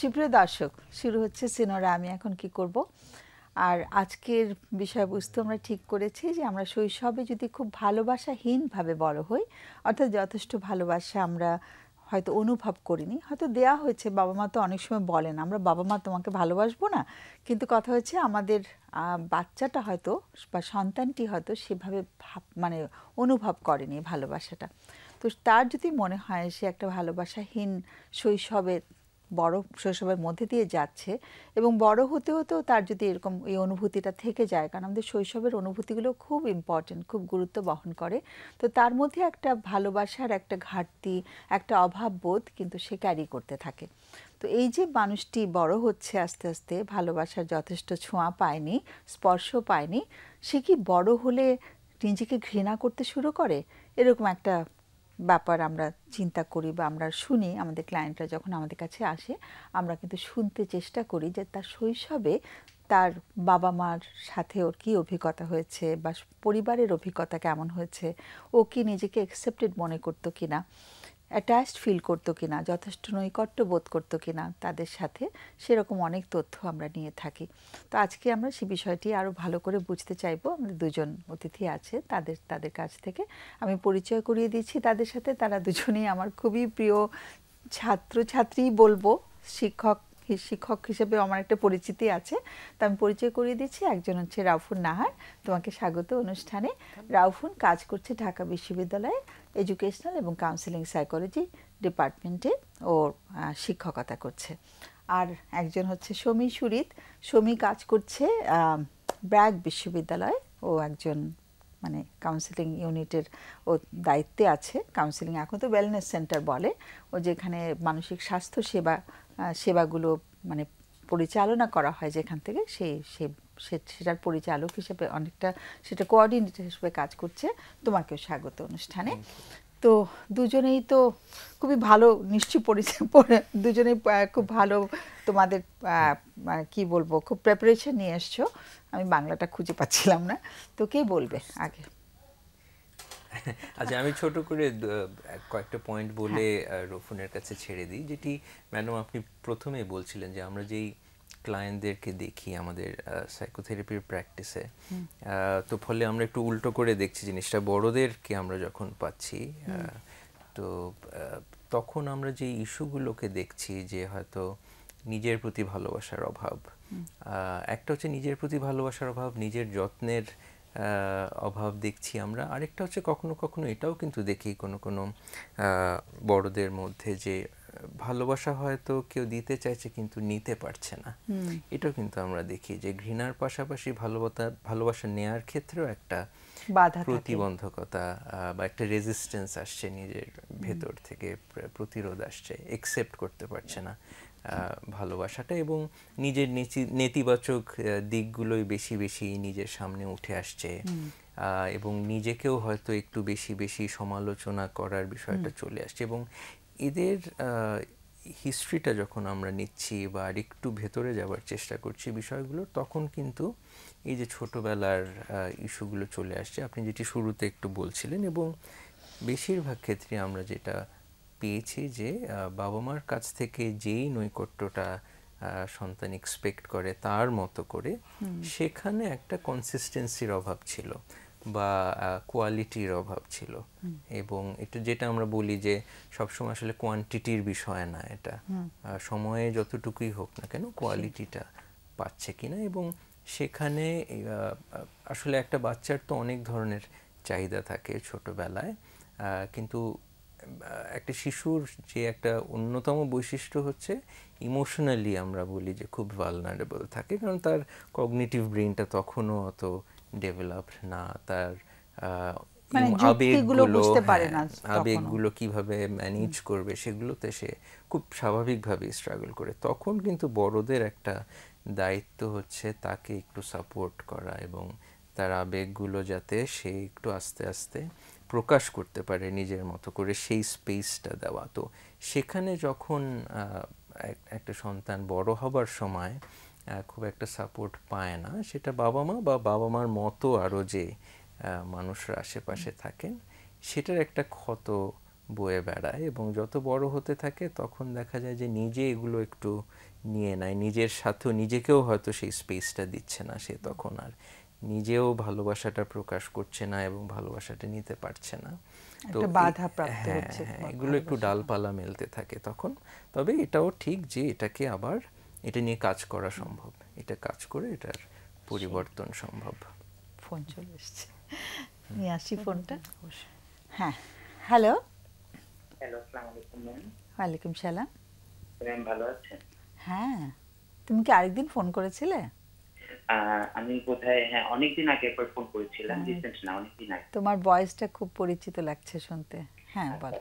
সুপ্রিয় দর্শক, শুরু হচ্ছে সিনোরা আমি এখন কি করব। আর আজকের বিষয়বস্তু আমরা ঠিক করেছি যে আমরা শৈশবে যদি খুব ভালোবাসাহীনভাবে বড় হই, অর্থাৎ যথেষ্ট ভালোবাসা আমরা হয়তো অনুভব করিনি, হয়তো দেয়া হয়েছে, বাবা মা তো অনেক সময় বলেন আমরা বাবা মা তোমাকে ভালোবাসবো না, কিন্তু কথা হচ্ছে আমাদের বাচ্চাটা হয়তো বা সন্তানটি হয়তো সেভাবে মানে অনুভব করেনি ভালোবাসাটা। তো তার যদি মনে হয় সে একটা ভালোবাসাহীন শৈশবের শৈশবের মধ্যে দিয়ে যাচ্ছে এবং বড় হতে হতেও তার যদি এরকম এই অনুভূতিটা থেকে যায়, কারণ আমাদের শৈশবের অনুভূতিগুলো খুব ইম্পর্টেন্ট, খুব গুরুত্ব বহন করে, তো তার মধ্যে একটা ভালোবাসার একটা ঘাটতি, একটা অভাব বোধ কিন্তু সে ক্যারি করতে থাকে। তো এই যে মানুষটি বড় হচ্ছে আস্তে আস্তে, ভালোবাসার যথেষ্ট ছোঁয়া পায়নি, স্পর্শ পায়নি, সে কি বড় হলে নিজেকে ঘৃণা করতে শুরু করে? এরকম একটা ব্যাপার আমরা চিন্তা করি বা আমরা শুনি। আমাদের ক্লায়েন্টরা যখন আমাদের কাছে আসে, আমরা কিন্তু শুনতে চেষ্টা করি যে তার শৈশবে তার বাবা মার সাথে ওর কী অভিজ্ঞতা হয়েছে বা পরিবারের অভিজ্ঞতা কেমন হয়েছে, ও কি নিজেকে অ্যাকসেপ্টেড মনে করতো কিনা, অ্যাটাচড ফিল করতো কিনা, যথেষ্ট নৈকট্য বোধ করতো কিনা তাদের সাথে, সেরকম অনেক তথ্য আমরা নিয়ে থাকি। তো আজকে আমরা সে বিষয়টি আরও ভালো করে বুঝতে চাইবো। আমাদের দুজন অতিথি আছে, তাদের কাছ থেকে আমি পরিচয় করিয়ে দিচ্ছি তাদের সাথে। তারা দুজনেই আমার খুবই প্রিয় ছাত্রছাত্রী বলবো, শিক্ষক শিক্ষক হিসেবে আমার একটা পরিচিতি আছে, তো আমি পরিচয় করিয়ে দিচ্ছি। একজন হচ্ছে রাউফুন নাহার, তোমাকে স্বাগত অনুষ্ঠানে। রাউফুন কাজ করছে ঢাকা বিশ্ববিদ্যালয়ে এডুকেশনাল এবং কাউন্সেলিং সাইকোলজি ডিপার্টমেন্টে, ও শিক্ষকতা করছে। আর একজন হচ্ছে সমী সুরিত, সমী কাজ করছে ব্র্যাক বিশ্ববিদ্যালয়ে, ও একজন মানে কাউন্সেলিং ইউনিটের ও দায়িত্বে আছে। কাউন্সেলিং এখন তো ওয়েলনেস সেন্টার বলে, ও যেখানে মানসিক স্বাস্থ্য সেবাগুলো মানে পরিচালনা করা হয় যেখান থেকে, সেটার পরিচালক হিসেবে অনেকটা, সেটা কোঅর্ডিনেটর হিসেবে কাজ করছে। তোমাকেও স্বাগত অনুষ্ঠানে। তো দুজনেই তো খুবই ভালো, নিশ্চয়ই দুজনেই খুব ভালো, তোমাদের কি বলবো, খুব প্রিপারেশন নিয়ে এসছো। আমি বাংলাটা খুঁজে পাচ্ছিলাম না, তো কে বলবে আগে? আচ্ছা, আমি ছোট করে কয়েকটা পয়েন্ট বলে রফুনের কাছে ছেড়ে দিই। যেটি ম্যাডাম আপনি প্রথমেই বলছিলেন যে আমরা যেই ক্লায়েন্টদেরকে দেখি আমাদের সাইকোথেরাপির প্র্যাকটিসে, তো ফলে আমরা একটু উল্টো করে দেখছি জিনিসটা। বড়দেরকে আমরা যখন পাচ্ছি, তো তখন আমরা যে ইস্যুগুলোকে দেখছি যে হয়তো নিজের প্রতি ভালোবাসার অভাব, একটা হচ্ছে নিজের প্রতি ভালোবাসার অভাব, নিজের যত্নের অভাব দেখছি আমরা। আরেকটা হচ্ছে কখনো কখনো এটাও কিন্তু দেখি কোনো কোনো বড়দের মধ্যে যে ভালোবাসা হয়তো কেউ দিতে চাইছে কিন্তু নিতে পারছে না। এটাও কিন্তু আমরা দেখি যে ঘৃণার পাশাপাশি ভালোবাসা নেয়ার ক্ষেত্রেও একটা বাধা, প্রতিবন্ধকতা বা একটা রেজিস্ট্যান্স আসছে নিজের ভেতর থেকে, প্রতিরোধ আসছে, একসেপ্ট করতে পারছে না ভালোবাসাটা, এবং নিজের নেতিবাচক দিকগুলোই বেশি বেশি নিজের সামনে উঠে আসছে, এবং নিজেকেও হয়তো একটু বেশি বেশি সমালোচনা করার বিষয়টা চলে আসছে। এবং এদের হিস্ট্রিটা যখন আমরা নিচ্ছি বা আর একটু ভেতরে যাওয়ার চেষ্টা করছি বিষয়গুলো, তখন কিন্তু এই যে ছোটোবেলার ইস্যুগুলো চলে আসছে, আপনি যেটি শুরুতে একটু বলছিলেন। এবং বেশিরভাগ ক্ষেত্রে আমরা যেটা পেয়েছি যে বাবা মার কাছ থেকে যেই নৈকট্যটা সন্তান এক্সপেক্ট করে তার মতো করে, সেখানে একটা কনসিস্টেন্সির অভাব ছিল বা কোয়ালিটির অভাব ছিল। এবং এটা যেটা আমরা বলি যে সবসময় আসলে কোয়ান্টিটির বিষয় না, এটা সময়ে যতটুকুই হোক না কেন কোয়ালিটিটা পাচ্ছে কিনা। এবং সেখানে আসলে একটা বাচ্চার তো অনেক ধরনের চাহিদা থাকে ছোটবেলায়, কিন্তু একটা শিশুর যে একটা অন্যতম বৈশিষ্ট্য হচ্ছে ইমোশনালি আমরা বলি যে খুব ভালনারেবল থাকে, কারণ তার কগনিটিভ ব্রেনটা তখনও অত ডেভেলপড না, তার আবেগগুলো কিভাবে ম্যানেজ করবে সেগুলোতে সে খুব স্বাভাবিকভাবেই স্ট্রাগল করে। তখন কিন্তু বড়দের একটা দায়িত্ব হচ্ছে তাকে একটু সাপোর্ট করা এবং তার আবেগগুলো যাতে সে একটু আস্তে আস্তে প্রকাশ করতে পারে নিজের মতো করে, সেই স্পেসটা দেওয়া। তো সেখানে যখন একটা সন্তান বড় হবার সময় খুব একটা সাপোর্ট পায় না, সেটা বাবা মা বা বাবা মার মতো আরও যে মানুষরা আশেপাশে থাকেন, সেটার একটা ক্ষত বয়ে বেড়ায়, এবং যত বড় হতে থাকে তখন দেখা যায় যে নিজে এগুলো একটু নিয়ে নেয়, নিজের সাথেও নিজেকেও হয়তো সেই স্পেসটা দিচ্ছে না সে তখন, আর নিজেও ভালোবাসাটা প্রকাশ করছে না এবং ভালোবাসাটা নিতে পারছে না। তো একটা বাধা প্রাপ্ত হ্যাঁ হচ্ছে হ্যাঁ, এগুলো একটু ভালোবাসাটা। ডালপালা মেলতে থাকে তখন। তবে এটাও ঠিক যে এটাকে আবার এটা নিয়ে কাজ করা সম্ভব, এটা কাজ করে এটার পরিবর্তন সম্ভব। ফোন চলে এসছে, নিয়ে আসি ফোনটা। হ্যাঁ, হ্যালো। হ্যালো, আসসালামু আলাইকুম ম্যাম। ওয়ালাইকুম সালাম। ম্যাম ভালো আছেন? হ্যাঁ, তুমি কি আরেকদিন ফোন করেছিলে? আমি বোধহয় অনেকদিন আগে একবার ফোন করেছিলাম, রিসেন্ট না, অনেকদিন আগে। তোমার ভয়েসটা খুব পরিচিত লাগছে শুনতে। হ্যাঁ, বল।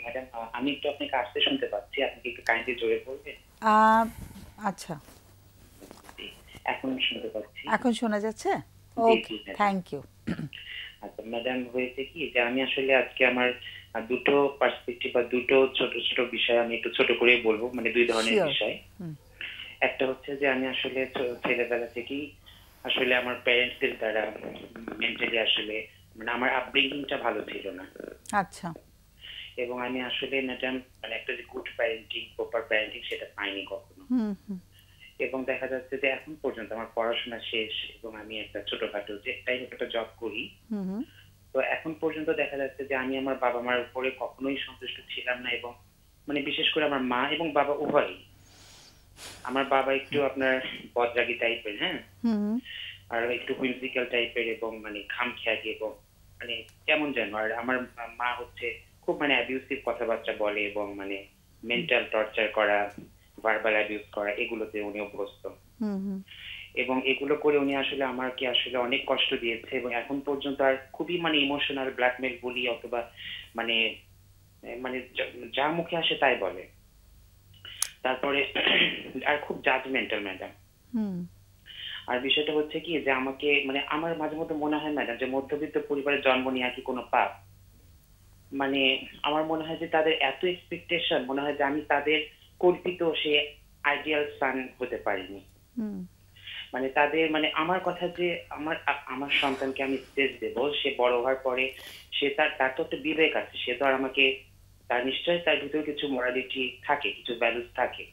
ম্যাডাম, আমি একটু আপনাকে আসতে শুনতে পাচ্ছি, আপনি কি একটু কাইন্ডলি জোরে বলবেন? আচ্ছা, এখন শুনতে পাচ্ছি। এখন শোনা যাচ্ছে? জি, ওকে, জি, ম্যাডাম। Thank you. আচ্ছা ম্যাডাম, হয়েছে কি যে আমি আসলে আজকে আমার দুটো পার্সপেক্টিভ বা দুটো ছোট ছোট বিষয় আমি একটু ছোট করে বলবো, মানে দুই ধরনের Sure. বিষয়। একটা হচ্ছে যে আমি আসলে ছেলেবেলা থেকেই আসলে আমার প্যারেন্টসদের দ্বারা মেন্টালি আসলে মানে আমার আপব্রিঙ্গিংটা ভালো ছিল না, আচ্ছা। এবং আমি আসলে ম্যাডাম মানে একটা যে গুড প্যারেন্টিং, প্রপার প্যারেন্টিং সেটা পাইনি কখনো। এবং দেখা যাচ্ছে যে এখন পর্যন্ত আমার পড়াশোনা শেষ এবং আমি একটা ছোটখাটো যে একটা জব করি, তো এখন পর্যন্ত দেখা যাচ্ছে যে আমি আমার বাবা মার উপরে কখনোই সন্তুষ্ট ছিলাম না, এবং মানে বিশেষ করে আমার মা এবং বাবা উভয়ই। আমার বাবা একটু আপনার বদরাগী টাইপের, হ্যাঁ, আর একটু হুইমজিক্যাল টাইপের, এবং মানে খামখেয়ালি, এবং মানে কেমন যেন। আর আমার মা হচ্ছে খুব মানে অ্যাবিউসিভ কথাবার্তা বলে, এবং মানে মেন্টাল টর্চার করা, ভার্বাল অ্যাবিউজ করা, এগুলোতে উনি অভ্যস্ত। এবং এগুলো করে উনি আসলে আমাকে আসলে অনেক কষ্ট দিয়েছে, এবং এখন পর্যন্ত আর খুবই মানে ইমোশনাল ব্ল্যাকমেল বলি, অথবা মানে মানে যা মুখে আসে তাই বলে। তারপরে আর খুব জাজমেন্টাল ম্যাডাম। আর বিষয়টা হচ্ছে কি যে আমাকে মানে আমার মাঝে মধ্যে মনে হয় ম্যাডাম যে মধ্যবিত্ত পরিবারে জন্ম নেওয়া কি কোনো পাপ? মানে আমার মনে হয় যে তাদের এত এক্সপেকটেশন, মনে হয় যে আমি তাদের কল্পিত সে আইডিয়াল সান হতে পারিনি। মানে তাদের মানে আমার কথা যে আমার সন্তানকে আমি স্পেস দেব, সে বড় হওয়ার পরে সে তার তো একটা বিবেক আছে, সে তো আর আমাকে, তার নিশ্চয়ই তার ভিতরে কিছু মোরালিটি থাকে, কিছু ভ্যালুস থাকে।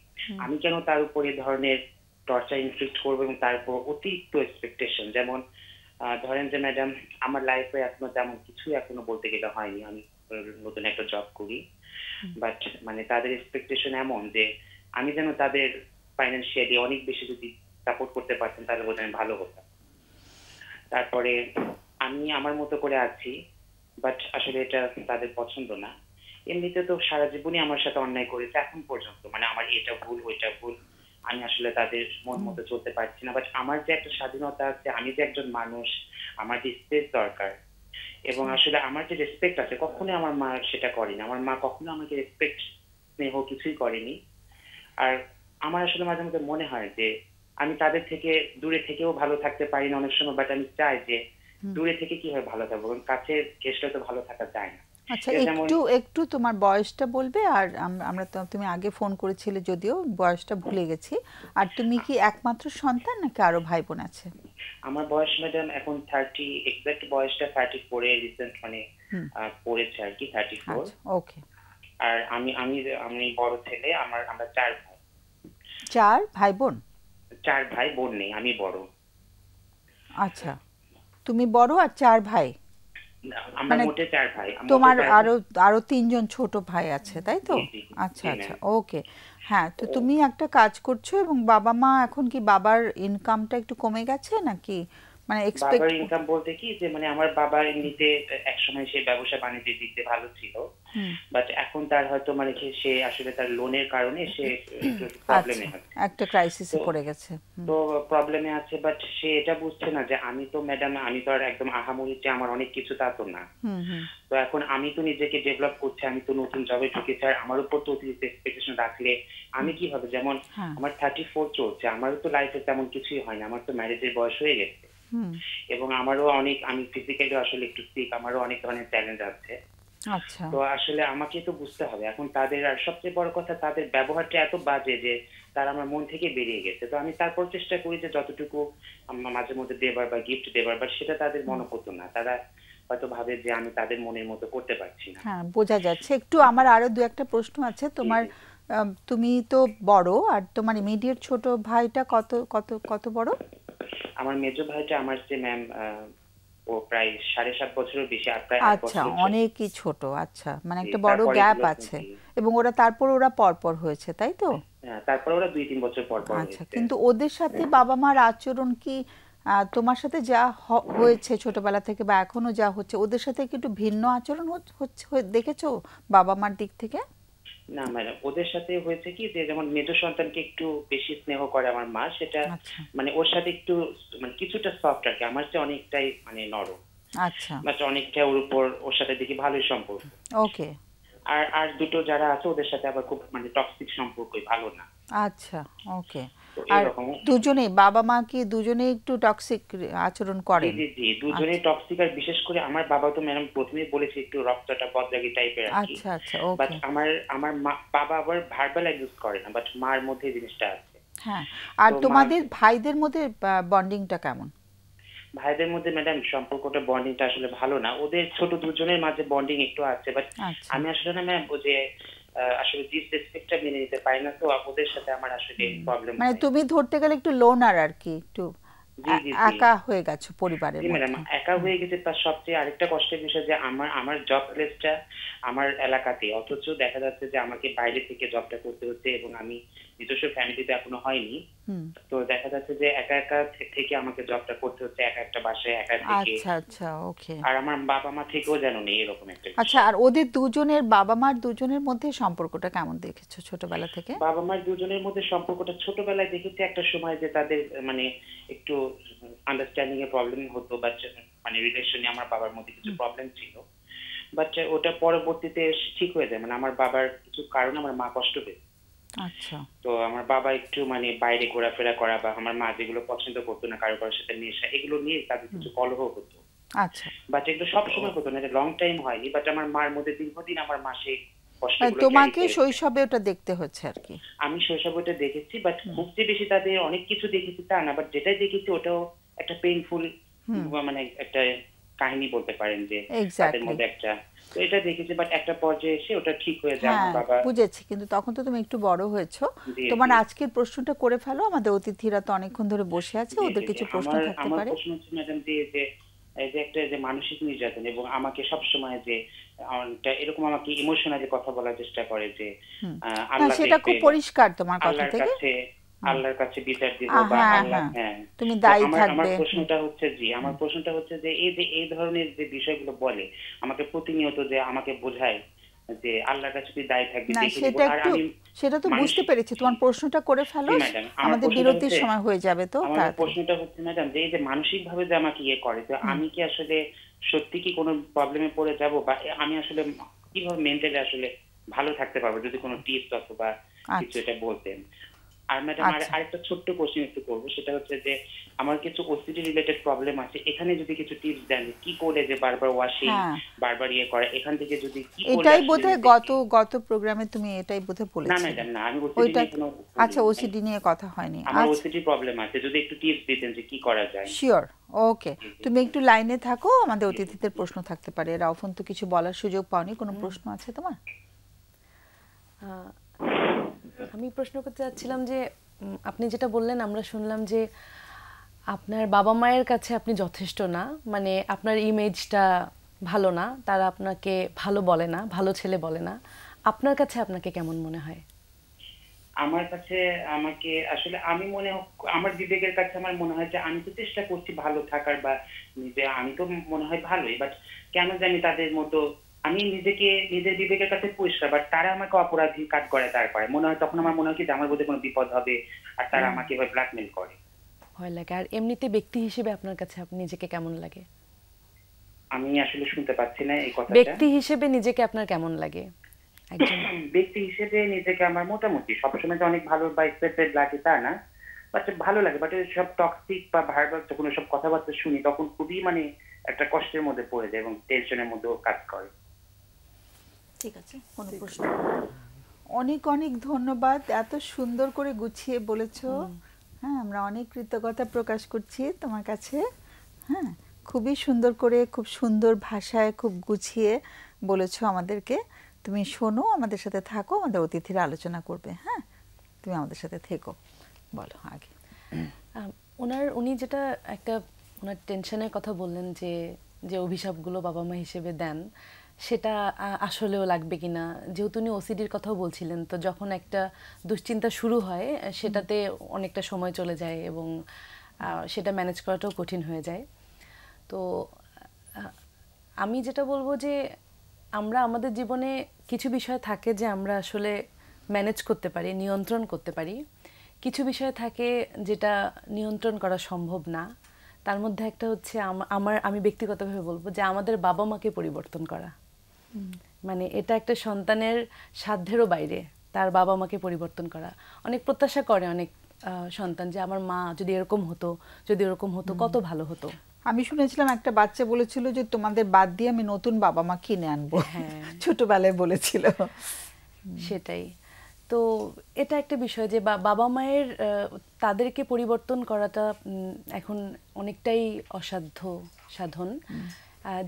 আমি কেন তার উপরে ধরনের টর্চার ইনফ্লিক্ট করবো, এবং তার উপর অতিরিক্ত এক্সপেকটেশন। যেমন ধরেন যে ম্যাডাম আমার লাইফে এখনো তেমন কিছুই এখনো বলতে গেলে হয়নি, আমি নতুন একটা জব করি, বাট মানে তাদের এক্সপেকটেশন এমন যে আমি যেন তাদের ফাইন্যান্সিয়ালি অনেক বেশি যদি সাপোর্ট করতে পারতেন তাহলে বোধ হয় ভালো হতো। তারপরে আমি আমার মতো করে আছি, বাট আসলে এটা তাদের পছন্দ না। এমনিতে তো সারা জীবনই আমার সাথে অন্যায় করেছে এখন পর্যন্ত, মানে আমার এটা ভুল ওইটা ভুল, আমি আসলে তাদের মন মতো চলতে পারছি না। বাট আমার যে একটা স্বাধীনতা আছে, আমি যে একজন মানুষ, আমার যে স্পেস দরকার, এবং আসলে আমার যে রেসপেক্ট আছে, কখনোই আমার মা সেটা করেনি। আমার মা কখনো আমাকে রেসপেক্ট, স্নেহ কিছুই করেনি। আর আমার আসলে মাঝে মধ্যে মনে হয় যে আমি তাদের থেকে দূরে থেকেও ভালো থাকতে পারি না অনেক সময়, বাট আমি চাই যে দূরে থেকে কিভাবে ভালো থাকবো, কারণ কাছে ঘেঁষলে তো ভালো থাকা যায় না। আচ্ছা, একটু তোমার বয়সটা বলবে? আর আমরা তো, তুমি আগে ফোন করেছিলে যদিও, বয়সটা ভুলে গেছি। আর তুমি কি একমাত্র সন্তান নাকি আরো ভাই বোন আছে? আমার বয়স ম্যাডাম এখন 30, এক্সাক্ট বয়সটা 34 এ রিসেন্ট মানে পড়েছে আর কি, 34। ওকে। আর আমি আমি আমি বড় ছেলে, আমরা 4 ভাই। 4 ভাই বোন? 4 ভাই, বোন নেই, আমি বড়। আচ্ছা, তুমি বড় আর 4 ভাই? আমরা মোটে 4 ভাই। তোমার আরো 3 জন ছোট ভাই আছে, তাই তো? আচ্ছা আচ্ছা, ওকে। হ্যাঁ, তো তুমি একটা কাজ করছো, এবং বাবা মা এখন কি, বাবার ইনকামটা একটু কমে গেছে নাকি? মানে বাবার ইনকাম বলতে কি যে মানে আমার বাবা এমনিতে একসময় সে ব্যবসা বাণিজ্যের দিক দিয়ে ভালো ছিল, বাট এখন তার হয়তো মানে সে আসলে তার লোনের কারণে সে একটু প্রবলেমে আছে, একটা ক্রাইসিসে পড়ে গেছে, তো প্রবলেমে আছে। বাট সে এটা বুঝছে না যে আমি তো ম্যাডাম, আমি তো আর একদম আহামরি যে আমার অনেক কিছু তা তো না। তো এখন আমি তো নিজেকে ডেভেলপ করছি, আমি তো নতুন জবে ঢুকেছি, আর আমার উপর তো অতিরিক্ত এক্সপেকটেশন রাখলে আমি কিভাবে, যেমন আমার 34 চলছে, আমারও তো লাইফে তেমন কিছুই হয় না, আমার তো ম্যারেজের বয়স হয়ে গেছে, এবং আমারও অনেক, আমি ফিজিক্যালি আসলে একটু সিক, আমারও অনেক ধরনের চ্যালেঞ্জ আছে। তো আসলে আমাকে তো বুঝতে হবে এখন তাদের। আর সবচেয়ে বড় কথা, তাদের ব্যবহারটা এত বাজে যে তারা আমার মন থেকে বেরিয়ে গেছে। তো আমি তারপর চেষ্টা করি যে যতটুকু মাঝে মধ্যে দেবার বা গিফট দেবার, বাট সেটা তাদের মনে হতো না। তারা হয়তো ভাবে যে আমি তাদের মনের মতো করতে পারছি না। হ্যাঁ, বোঝা যাচ্ছে। একটু আমার আরো দু একটা প্রশ্ন আছে তোমার। জি, তুমি তো বড়, আর তোমার ইমিডিয়েট ছোট ভাইটা কত কত কত বড়? আমার মেজো ভাইটা আমার যে ম্যাম ও প্রায় 7.5 বছরের বেশি, আর প্রায় 8 আচ্ছা, বছরের ছোট। অনেকই ছোট। আচ্ছা, মানে জি, একটা বড় তারপরে গ্যাপ এগুলো আছে। জি। এবং ওরা পরপর হয়েছে, তাই তো? হ্যাঁ, তারপর ওরা 2-3 বছর পর পর আচ্ছা, হয়েছে। কিন্তু ওদের সাথে বাবা মার আচরণ কি তোমার সাথে যা হয়েছে ছোটবেলা থেকে বা এখনো যা হচ্ছে, ওদের সাথে কি একটু ভিন্ন আচরণ দেখেছো বাবা মার দিক থেকে? না ম্যাডাম, ওদের সাথে হয়েছে কি যে যেমন মেজো সন্তানকে একটু বেশি স্নেহ করে আমার মা, সেটা আচ্ছা মানে ওর সাথে একটু মানে কিছুটা সফট আর কি, আমার চেয়ে অনেকটাই মানে নরম, আচ্ছা, মানে অনেকটা ওর উপর ওর সাথে দেখি ভালোই সম্পর্ক। ওকে, আর আর দুটো যারা আছে ওদের সাথে আবার খুব মানে টক্সিক সম্পর্কই, ভালো না। আচ্ছা, ওকে। তো আর এরকম। দুজনেই বাবা মা কি দুজনেই একটু টক্সিক আচরণ জি করেন? জি জি, দুজনেই টক্সিক। আর বিশেষ করে আমার বাবা তো ম্যাডাম প্রথমেই বলেছে একটু রক্তটা বদলাগি টাইপের আর কি। আচ্ছা আচ্ছা, বাট ওকে। আমার বাবা আবার ভার্বাল ইউজ করে না, বাট মার মধ্যে এই জিনিসটা আছে। হ্যাঁ, আর তো মা, তোমাদের ভাইদের মধ্যে বন্ডিংটা কেমন? ভাইদের মধ্যে ম্যাডাম সম্পর্কটা বন্ডিংটা আসলে ভালো না, ওদের ছোট দুজনের মাঝে বন্ডিং একটু আছে, বাট আচ্ছা, আমি আসলে না ম্যাম ওই যে আসলে ডিসরেসপেক্টটা মেনে নিতে পারি না, তো ওদের সাথে আমার আসলে প্রবলেম মানে হয়। তুমি ধরতে গেলে একটু লোনার আর কি, একটু জি জি জি একা হয়ে গেছো পরিবারের জি ম্যাডাম, মধ্যে। একা হয়ে গেছে। তার সবচেয়ে আরেকটা কষ্টের বিষয় যে আমার আমার জব প্লেসটা আমার এলাকাতে, অথচ দেখা যাচ্ছে যে আমাকে বাইরে থেকে জবটা করতে হচ্ছে, এবং আমি নিজস্ব ফ্যামিলিতে এখনো হয়নি। হুম, তো দেখা যাচ্ছে যে একা একা থেকে আমাকে জবটা করতে হচ্ছে, একা একটা বাসায় একা থেকে। আচ্ছা আচ্ছা, ওকে। আর আমার বাবা মা থেকেও যেন নেই এরকম একটা আচ্ছা, বিষয়। আর ওদের দুজনের বাবা মার দুজনের মধ্যে সম্পর্কটা কেমন দেখেছো ছোটবেলা থেকে? বাবা মার দুজনের মধ্যে সম্পর্কটা ছোটবেলায় দেখেছি একটা সময় যে তাদের মানে একটু আন্ডারস্ট্যান্ডিং এ প্রবলেম হতো, বা মানে রিলেশনে আমার বাবার মধ্যে কিছু প্রবলেম ছিল, বাট ওটা পরবর্তীতে ঠিক হয়ে যায়। মানে আমার বাবার কিছু কারণে আমার মা কষ্ট পেত। আচ্ছা, তো আমার বাবা একটু মানে বাইরে ঘোরাফেরা করা, বা আমার মা যেগুলো পছন্দ করতো না, কারো কারোর সাথে নেশা, এগুলো নিয়ে তাদের কিছু কলহ হতো। আচ্ছা। বাট এগুলো সবসময় হতো না, লং টাইম হয়নি, বাট আমার মার মধ্যে দীর্ঘদিন আমার মা সেই কষ্টগুলো ক্যারি তোমাকে করেছে। শৈশবে ওটা দেখতে হচ্ছে আর কি। আমি শৈশবে ওটা দেখেছি, বাট খুব যে বেশি তাদের অনেক কিছু দেখেছি তা না, বাট যেটাই দেখেছি ওটাও একটা পেইনফুল মানে একটা কাহিনী বলতে পারেন, যে তাদের এক্স্যাক্টলি। মধ্যে একটা, তো এটা দেখেছি। বাট একটা পর্যায়ে এসে ওটা ঠিক হয়ে যায়। হ্যাঁ, আমার বাবা, বুঝেছি, কিন্তু তখন তো তুমি একটু বড় হয়েছো। জি তোমার জি আজকের প্রশ্নটা করে ফেলো, আমাদের অতিথিরা তো অনেকক্ষণ ধরে বসে আছে, জি ওদের জি জি। কিছু প্রশ্ন আমার থাকতে আমার পারে। প্রশ্ন হচ্ছে ম্যাডাম যে যে এই যে একটা যে মানসিক নির্যাতন, এবং আমাকে সবসময় যে এরকম আমাকে ইমোশনালি কথা বলার চেষ্টা করে যে না, আল্লাহ সেটা দেখবে, খুব পরিষ্কার তোমার কথা আল্লাহর থেকে। কাছে আল্লাহর কাছে বিচার দিব, বা হ্যাঁ আল্লাহ, হ্যাঁ, হ্যাঁ। তুমি তো দায়ী আমার আমার থাকবে। প্রশ্নটা হচ্ছে জি, আমার প্রশ্নটা হচ্ছে যে এই ধরনের যে বিষয়গুলো বলে আমাকে প্রতিনিয়ত, যে আমাকে বোঝায় যে আল্লাহর কাছে তুই দায়ী থাকবি, না, দেখে নিব। সেটা আর একটু, আমি সেটা তো বুঝতে মানসিক, পেরেছি। তোমার প্রশ্নটা করে ফেলো, জি ম্যাডাম, আমাদের বিরতির সময় হয়ে যাবে তো আমার তাড়াতাড়ি। প্রশ্নটা হচ্ছে ম্যাডাম যে এই যে মানসিক ভাবে যে আমাকে ইয়ে করে, তো আমি কি আসলে সত্যি কি কোনো প্রবলেমে পড়ে যাব, বা আমি আসলে কিভাবে মেন্টালি আসলে ভালো থাকতে পারবো, যদি কোনো টিপস অথবা কিছু আচ্ছা এটা বলতেন। আর ম্যাডাম আচ্ছা, আরেকটা ছোট্ট কোশ্চেন একটু করবো, সেটা হচ্ছে যে আমার কিছু ওসিডি রিলেটেড প্রবলেম আছে, এখানে যদি কিছু টিপস দেন, কি করে যে বারবার ওয়াশিং, হ্যাঁ, বারবার ইয়ে করে, এখান থেকে যদি কি করলে এটাই আসলে বোধহয় নিজেকে। গত প্রোগ্রামে তুমি এটাই বোধহয় না বলেছিলে। ম্যাডাম, না, আমি ওসিডি ওইটা, নিয়ে কোনো আচ্ছা, বলিনি। ওসিডি নিয়ে কথা হয়নি। আমার আচ্ছা, ওসিডি প্রবলেম আছে, যদি একটু টিপস দিতেন যে কি করা যায়। শিওর, ওকে। জি জি তুমি একটু লাইনে থাকো, আমাদের জি জি অতিথিদের জি। প্রশ্ন থাকতে পারে। রাউফোন তো কিছু বলার সুযোগ পাওনি, কোনো প্রশ্ন আছে তোমার? আহ, আমি প্রশ্ন করতে চাচ্ছিলাম যে আপনি যেটা বললেন, আমরা শুনলাম যে আপনার বাবা মায়ের কাছে আপনি যথেষ্ট না, মানে আপনার ইমেজটা ভালো না, তারা আপনাকে ভালো বলে না, ভালো ছেলে বলে না। আপনার কাছে আপনাকে কেমন মনে হয়? আমার কাছে আমাকে আসলে আমি আমার বিবেকের কাছে আমার মনে হয় যে আমি তো চেষ্টা করছি ভালো থাকার, বা নিজে আমি তো মনে হয় ভালোই, বাট কেন জানি তাদের মতো আমি নিজেকে নিজের বিবেকের কাছে পরিষ্কার, বাট তারা আমাকে অপরাধী কাজ করে, তারপরে মনে হয়, তখন আমার মনে হয় কি যে আমার বোধহয় কোনো বিপদ হবে, আর তারা আমাকে এবার ব্ল্যাকমেল করে। ভয় লাগে। আর এমনিতে ব্যক্তি হিসেবে আপনার কাছে আপনি নিজেকে কেমন লাগে? আমি আসলে শুনতে পাচ্ছি না এই কথাটা। ব্যক্তি হিসেবে নিজেকে আপনার কেমন লাগে একজন? ব্যক্তি হিসেবে নিজেকে আমার মোটামুটি সবসময় যে অনেক ভালো বা এক্সপেক্টেড লাগে তা না, বাট ভালো লাগে। বাট সব টক্সিক বা ভার্বাল যখন সব কথাবার্তা শুনি, তখন খুবই মানে একটা কষ্টের মধ্যে পড়ে যায়, এবং টেনশনের মধ্যেও কাজ করে। ঠিক আছে, কোনো প্রশ্ন? অনেক অনেক ধন্যবাদ, এত সুন্দর করে গুছিয়ে বলেছো। হ্যাঁ, আমরা অনেক কৃতজ্ঞতা প্রকাশ করছি তোমার কাছে। হ্যাঁ, খুবই সুন্দর করে, খুব সুন্দর ভাষায়, খুব গুছিয়ে বলেছো আমাদেরকে। তুমি শোনো, আমাদের সাথে থাকো, আমাদের অতিথিরা আলোচনা করবে। হ্যাঁ, তুমি আমাদের সাথে থেকো, বলো আগে। উনি যেটা একটা ওনার টেনশনের কথা বললেন, যে যে অভিশাপগুলো বাবা মা হিসেবে দেন সেটা আসলেও লাগবে কিনা, যেহেতু উনি ওসিডির কথাও বলছিলেন, তো যখন একটা দুশ্চিন্তা শুরু হয় সেটাতে অনেকটা সময় চলে যায় এবং সেটা ম্যানেজ করাটাও কঠিন হয়ে যায়। তো আমি যেটা বলবো যে আমরা আমাদের জীবনে কিছু বিষয় থাকে যে আমরা আসলে ম্যানেজ করতে পারি, নিয়ন্ত্রণ করতে পারি। কিছু বিষয় থাকে যেটা নিয়ন্ত্রণ করা সম্ভব না। তার মধ্যে একটা হচ্ছে আমি ব্যক্তিগতভাবে বলবো যে আমাদের বাবা মাকে পরিবর্তন করা। মানে এটা একটা সন্তানের সাধ্যেরও বাইরে, তার বাবা মাকে পরিবর্তন করা। অনেক প্রত্যাশা করে অনেক সন্তান যে আমার মা যদি এরকম হতো, যদি এরকম হতো কত ভালো হতো। আমি শুনেছিলাম একটা বাচ্চা বলেছিল যে তোমাদের বাদ দিয়ে আমি নতুন বাবা মা কিনে আনবো। ছোটবেলায় বলেছিল। সেটাই। তো এটা একটা বিষয় যে বাবা মায়ের তাদেরকে পরিবর্তন করাটা এখন অনেকটাই অসাধ্য সাধন।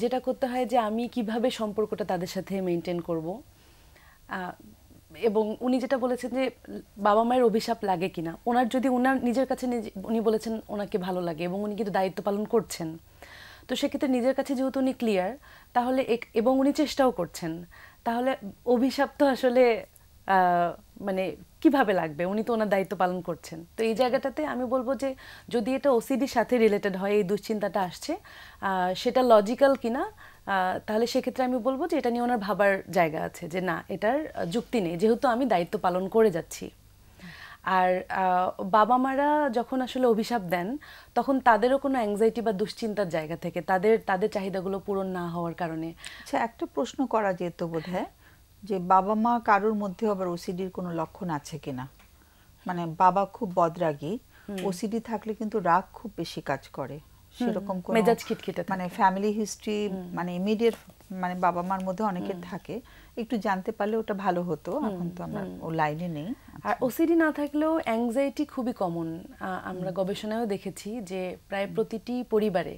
যেটা করতে হয় যে আমি কিভাবে সম্পর্কটা তাদের সাথে মেনটেন করব। এবং উনি যেটা বলেছেন যে বাবা মায়ের অভিশাপ লাগে কিনা, ওনার যদি ওনার নিজের কাছে উনি বলেছেন ওনাকে ভালো লাগে এবং উনি কিন্তু দায়িত্ব পালন করছেন, তো সেক্ষেত্রে নিজের কাছে যেহেতু উনি ক্লিয়ার, তাহলে এবং উনি চেষ্টাও করছেন, তাহলে অভিশাপ তো আসলে মানে কিভাবে লাগবে, উনি তো ওনার দায়িত্ব পালন করছেন। তো এই জায়গাটাতে আমি বলবো যে যদি এটা ওসিডির সাথে রিলেটেড হয়, এই দুশ্চিন্তাটা আসছে, সেটা লজিক্যাল কিনা, তাহলে সেক্ষেত্রে আমি বলবো যে এটা নিয়ে ওনার ভাবার জায়গা আছে, যে না এটার যুক্তি নেই, যেহেতু আমি দায়িত্ব পালন করে যাচ্ছি। আর বাবা মারা যখন আসলে অভিশাপ দেন তখন তাদেরও কোনো অ্যাংজাইটি বা দুশ্চিন্তার জায়গা থেকে তাদের চাহিদাগুলো পূরণ না হওয়ার কারণে। আচ্ছা, একটা প্রশ্ন করা যেত বোধহয়, যে বাবা মা কারোর মধ্যে আবার ওসিডির কোনো লক্ষণ আছে কিনা। মানে বাবা খুব বদরাগী, ওসিডি থাকলে কিন্তু রাগ খুব বেশি কাজ করে, সেরকম কোনো মেজাজ খিটখিটে মানে ফ্যামিলি হিস্ট্রি মানে ইমিডিয়েট মানে বাবা মার মধ্যে অনেকের থাকে, একটু জানতে পারলে ওটা ভালো হতো। এখন তো আমরা ও লাইনে নেই। আর ওসিডি না থাকলেও অ্যাংজাইটি খুবই কমন। আমরা গবেষণায়ও দেখেছি যে প্রায় প্রতিটি পরিবারে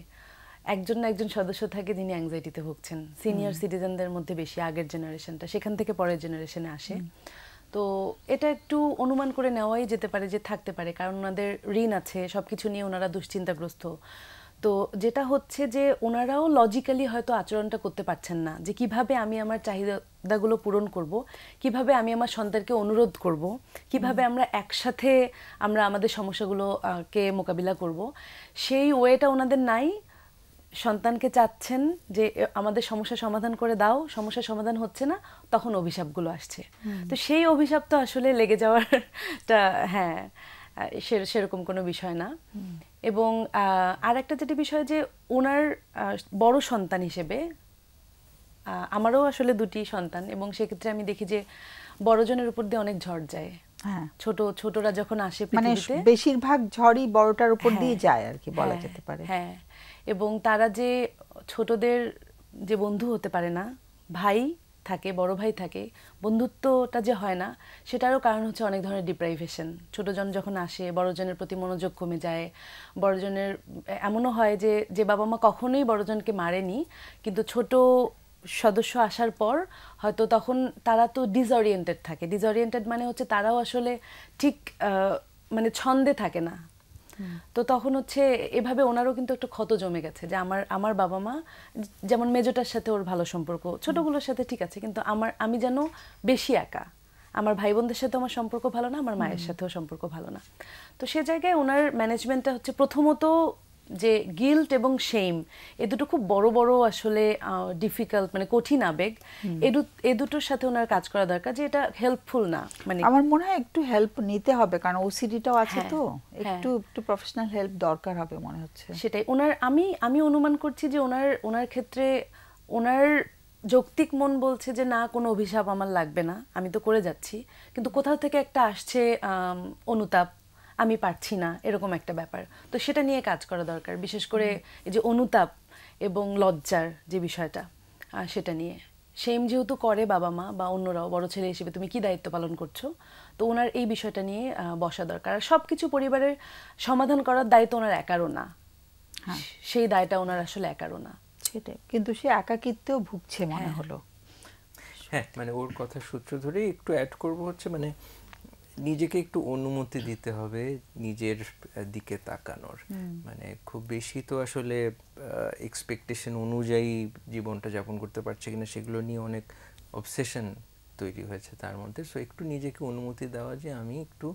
একজন না একজন সদস্য থাকে যিনি অ্যাংজাইটিতে ভুগছেন। সিনিয়র সিটিজেনদের মধ্যে বেশি, আগের জেনারেশনটা, সেখান থেকে পরের জেনারেশনে আসে। তো এটা একটু অনুমান করে নেওয়াই যেতে পারে যে থাকতে পারে, কারণ ওনাদের ঋণ আছে, সবকিছু নিয়ে ওনারা দুশ্চিন্তাগ্রস্ত। তো যেটা হচ্ছে যে ওনারাও লজিক্যালি হয়তো আচরণটা করতে পারছেন না, যে কিভাবে আমি আমার চাহিদাগুলো পূরণ করব, কিভাবে আমি আমার সন্তানকে অনুরোধ করব, কিভাবে আমরা একসাথে আমরা আমাদের সমস্যাগুলো কে মোকাবিলা করব, সেই ওয়েটা ওনাদের নাই। সন্তানকে চাচ্ছেন যে আমাদের সমস্যা সমাধান করে দাও, সমস্যার সমাধান হচ্ছে না, তখন অভিশাপগুলো আসছে। তো সেই অভিশাপ তো আসলে লেগে যাওয়ারটা হ্যাঁ সেরকম কোনো বিষয় না। এবং আর একটা যেটা বিষয় যে ওনার বড় সন্তান হিসেবে, আমারও আসলে দুটি সন্তান, এবং সেক্ষেত্রে আমি দেখি যে বড়জনের উপর দিয়ে অনেক ঝড় যায়। হ্যাঁ, ছোটরা যখন আসে মানে পৃথিবীতে বেশিরভাগ ঝড়ই বড়টার উপর দিয়ে যায় আর কি বলা যেতে পারে। হ্যাঁ, এবং তারা যে ছোটদের যে বন্ধু হতে পারে না, ভাই থাকে, বড় ভাই থাকে, বন্ধুত্বটা যে হয় না, সেটারও কারণ হচ্ছে অনেক ধরনের ডিপ্রাইভেশন। ছোটজন যখন আসে বড়জনের প্রতি মনোযোগ কমে যায়। বড়জনের এমনও হয় যে বাবা মা কখনোই বড়জনকে মারেনি, কিন্তু ছোট সদস্য আসার পর হয়তো তখন তারা তো ডিসঅরিয়েন্টেড থাকে। ডিসঅরিয়েন্টেড মানে হচ্ছে তারাও আসলে ঠিক মানে ছন্দে থাকে না। তো তখন হচ্ছে এভাবে ওনারও কিন্তু একটু ক্ষত জমে গেছে, যে আমার বাবা মা যেমন মেজোটার সাথে ওর ভালো সম্পর্ক, ছোটগুলোর সাথে ঠিক আছে, কিন্তু আমি যেন বেশি একা, আমার ভাই বোনদের সাথে আমার সম্পর্ক ভালো না, আমার মায়ের সাথেও সম্পর্ক ভালো না। তো সে জায়গায় ওনার ম্যানেজমেন্টটা হচ্ছে প্রথমত যে গিল্ট এবং শেম, এ দুটো খুব বড় বড় আসলে ডিফিকাল্ট মানে কঠিন আবেগ, এ দুটোর সাথে ওনার কাজ করা দরকার, যে এটা হেল্পফুল না। মানে আমার মনে হয় একটু হেল্প নিতে হবে, কারণ ওসিডিটাও আছে, তো একটু প্রফেশনাল হেল্প দরকার হবে মনে হচ্ছে। সেটাই ওনার আমি অনুমান করছি যে ওনার ক্ষেত্রে ওনার যৌক্তিক মন বলছে যে না, কোনো অভিশাপ আমার লাগবে না, আমি তো করে যাচ্ছি, কিন্তু কোথাও থেকে একটা আসছে অনুতাপ, আমি পারছি না, এরকম একটা ব্যাপার। তো সেটা নিয়ে কাজ করা দরকার, বিশেষ করে এই যে অনুতাপ এবং লজ্জার যে বিষয়টা, সেটা নিয়ে। সেম যেহেতু করে বাবা মা বা অন্যরাও, বড় ছেলে হিসেবে তুমি কি দায়িত্ব পালন করছো, তো ওনার এই বিষয়টা নিয়ে বসা দরকার। আর সব কিছু পরিবারের সমাধান করার দায়িত্ব ওনার একারও না। সেই দায়টা ওনার আসলে একারও না। সেটাই, কিন্তু সে একাকিত্বেও ভুগছে মনে হলো। হ্যাঁ, মানে ওর কথা সূত্র ধরে একটু অ্যাড করব হচ্ছে মানে নিজেকে একটু অনুমতি দিতে হবে নিজের দিকে তাকানোর। মানে খুব বেশি তো আসলে এক্সপেকটেশন অনুযায়ী জীবনটা যাপন করতে পারছে কিনা সেগুলো নিয়ে অনেক অবসেশন তৈরি হয়েছে তার মধ্যে। সো একটু নিজেকে অনুমতি দেওয়া যে আমি একটু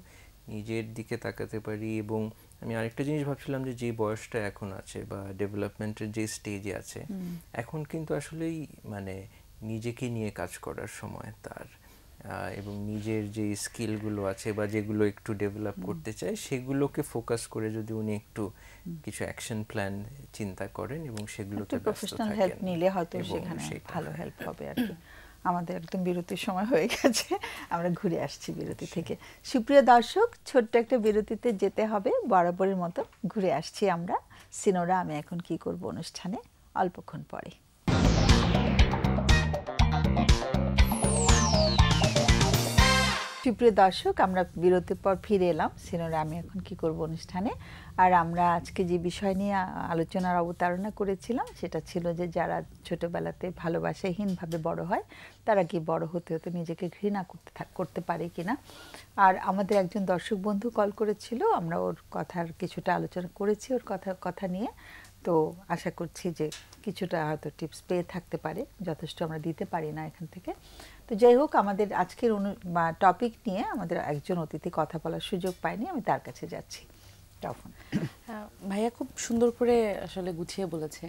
নিজের দিকে তাকাতে পারি। এবং আমি আরেকটা জিনিস ভাবছিলাম যে যে বয়সটা এখন আছে বা ডেভেলপমেন্টের যে স্টেজে আছে, এখন কিন্তু আসলেই মানে নিজেকে নিয়ে কাজ করার সময় তার, এবং নিজের যে স্কিলগুলো আছে বা যেগুলো একটু ডেভেলপ করতে চায় সেগুলোকে ফোকাস করে যদি উনি একটু কিছু অ্যাকশন প্ল্যান চিন্তা করেন এবং সেগুলোতে ব্যস্ত প্রফেশনাল থাকেন হেল্প নিলে হয়তো এবং সেখানে সেটা, ভালো হেল্প হবে আর কি। আমাদের একদম বিরতির সময় হয়ে গেছে, আমরা ঘুরে আসছি বিরতি থেকে। সুপ্রিয় দর্শক, ছোট্ট একটা বিরতিতে যেতে হবে, বরাবরের মতো ঘুরে আসছি আমরা সিনোরা আমি এখন কি করব অনুষ্ঠানে অল্পক্ষণ পরে। সুপ্রিয় দর্শক, আমরা বিরতির পর ফিরে এলাম সিনোরা আমি এখন কি করব অনুষ্ঠানে। আর আমরা আজকে যে বিষয় নিয়ে আলোচনার অবতারণা করেছিলাম সেটা ছিল যে যারা ছোটবেলাতে ভালোবাসাহীনভাবে বড় হয় তারা কি বড় হতে হতে নিজেকে ঘৃণা করতে পারে কিনা। আর আমাদের একজন দর্শক বন্ধু কল করেছিল, আমরা ওর কথার কিছুটা আলোচনা করেছি ওর কথা নিয়ে। তো আশা করছি যে কিছুটা হয়তো টিপস পেয়ে থাকতে পারে, যথেষ্ট আমরা দিতে পারি না এখান থেকে। তো যাই হোক, আমাদের আজকের টপিক নিয়ে আমাদের একজন অতিথি কথা বলার সুযোগ পায়নি, আমি তার কাছে যাচ্ছি। তখন ভাইয়া খুব সুন্দর করে আসলে গুছিয়ে বলেছে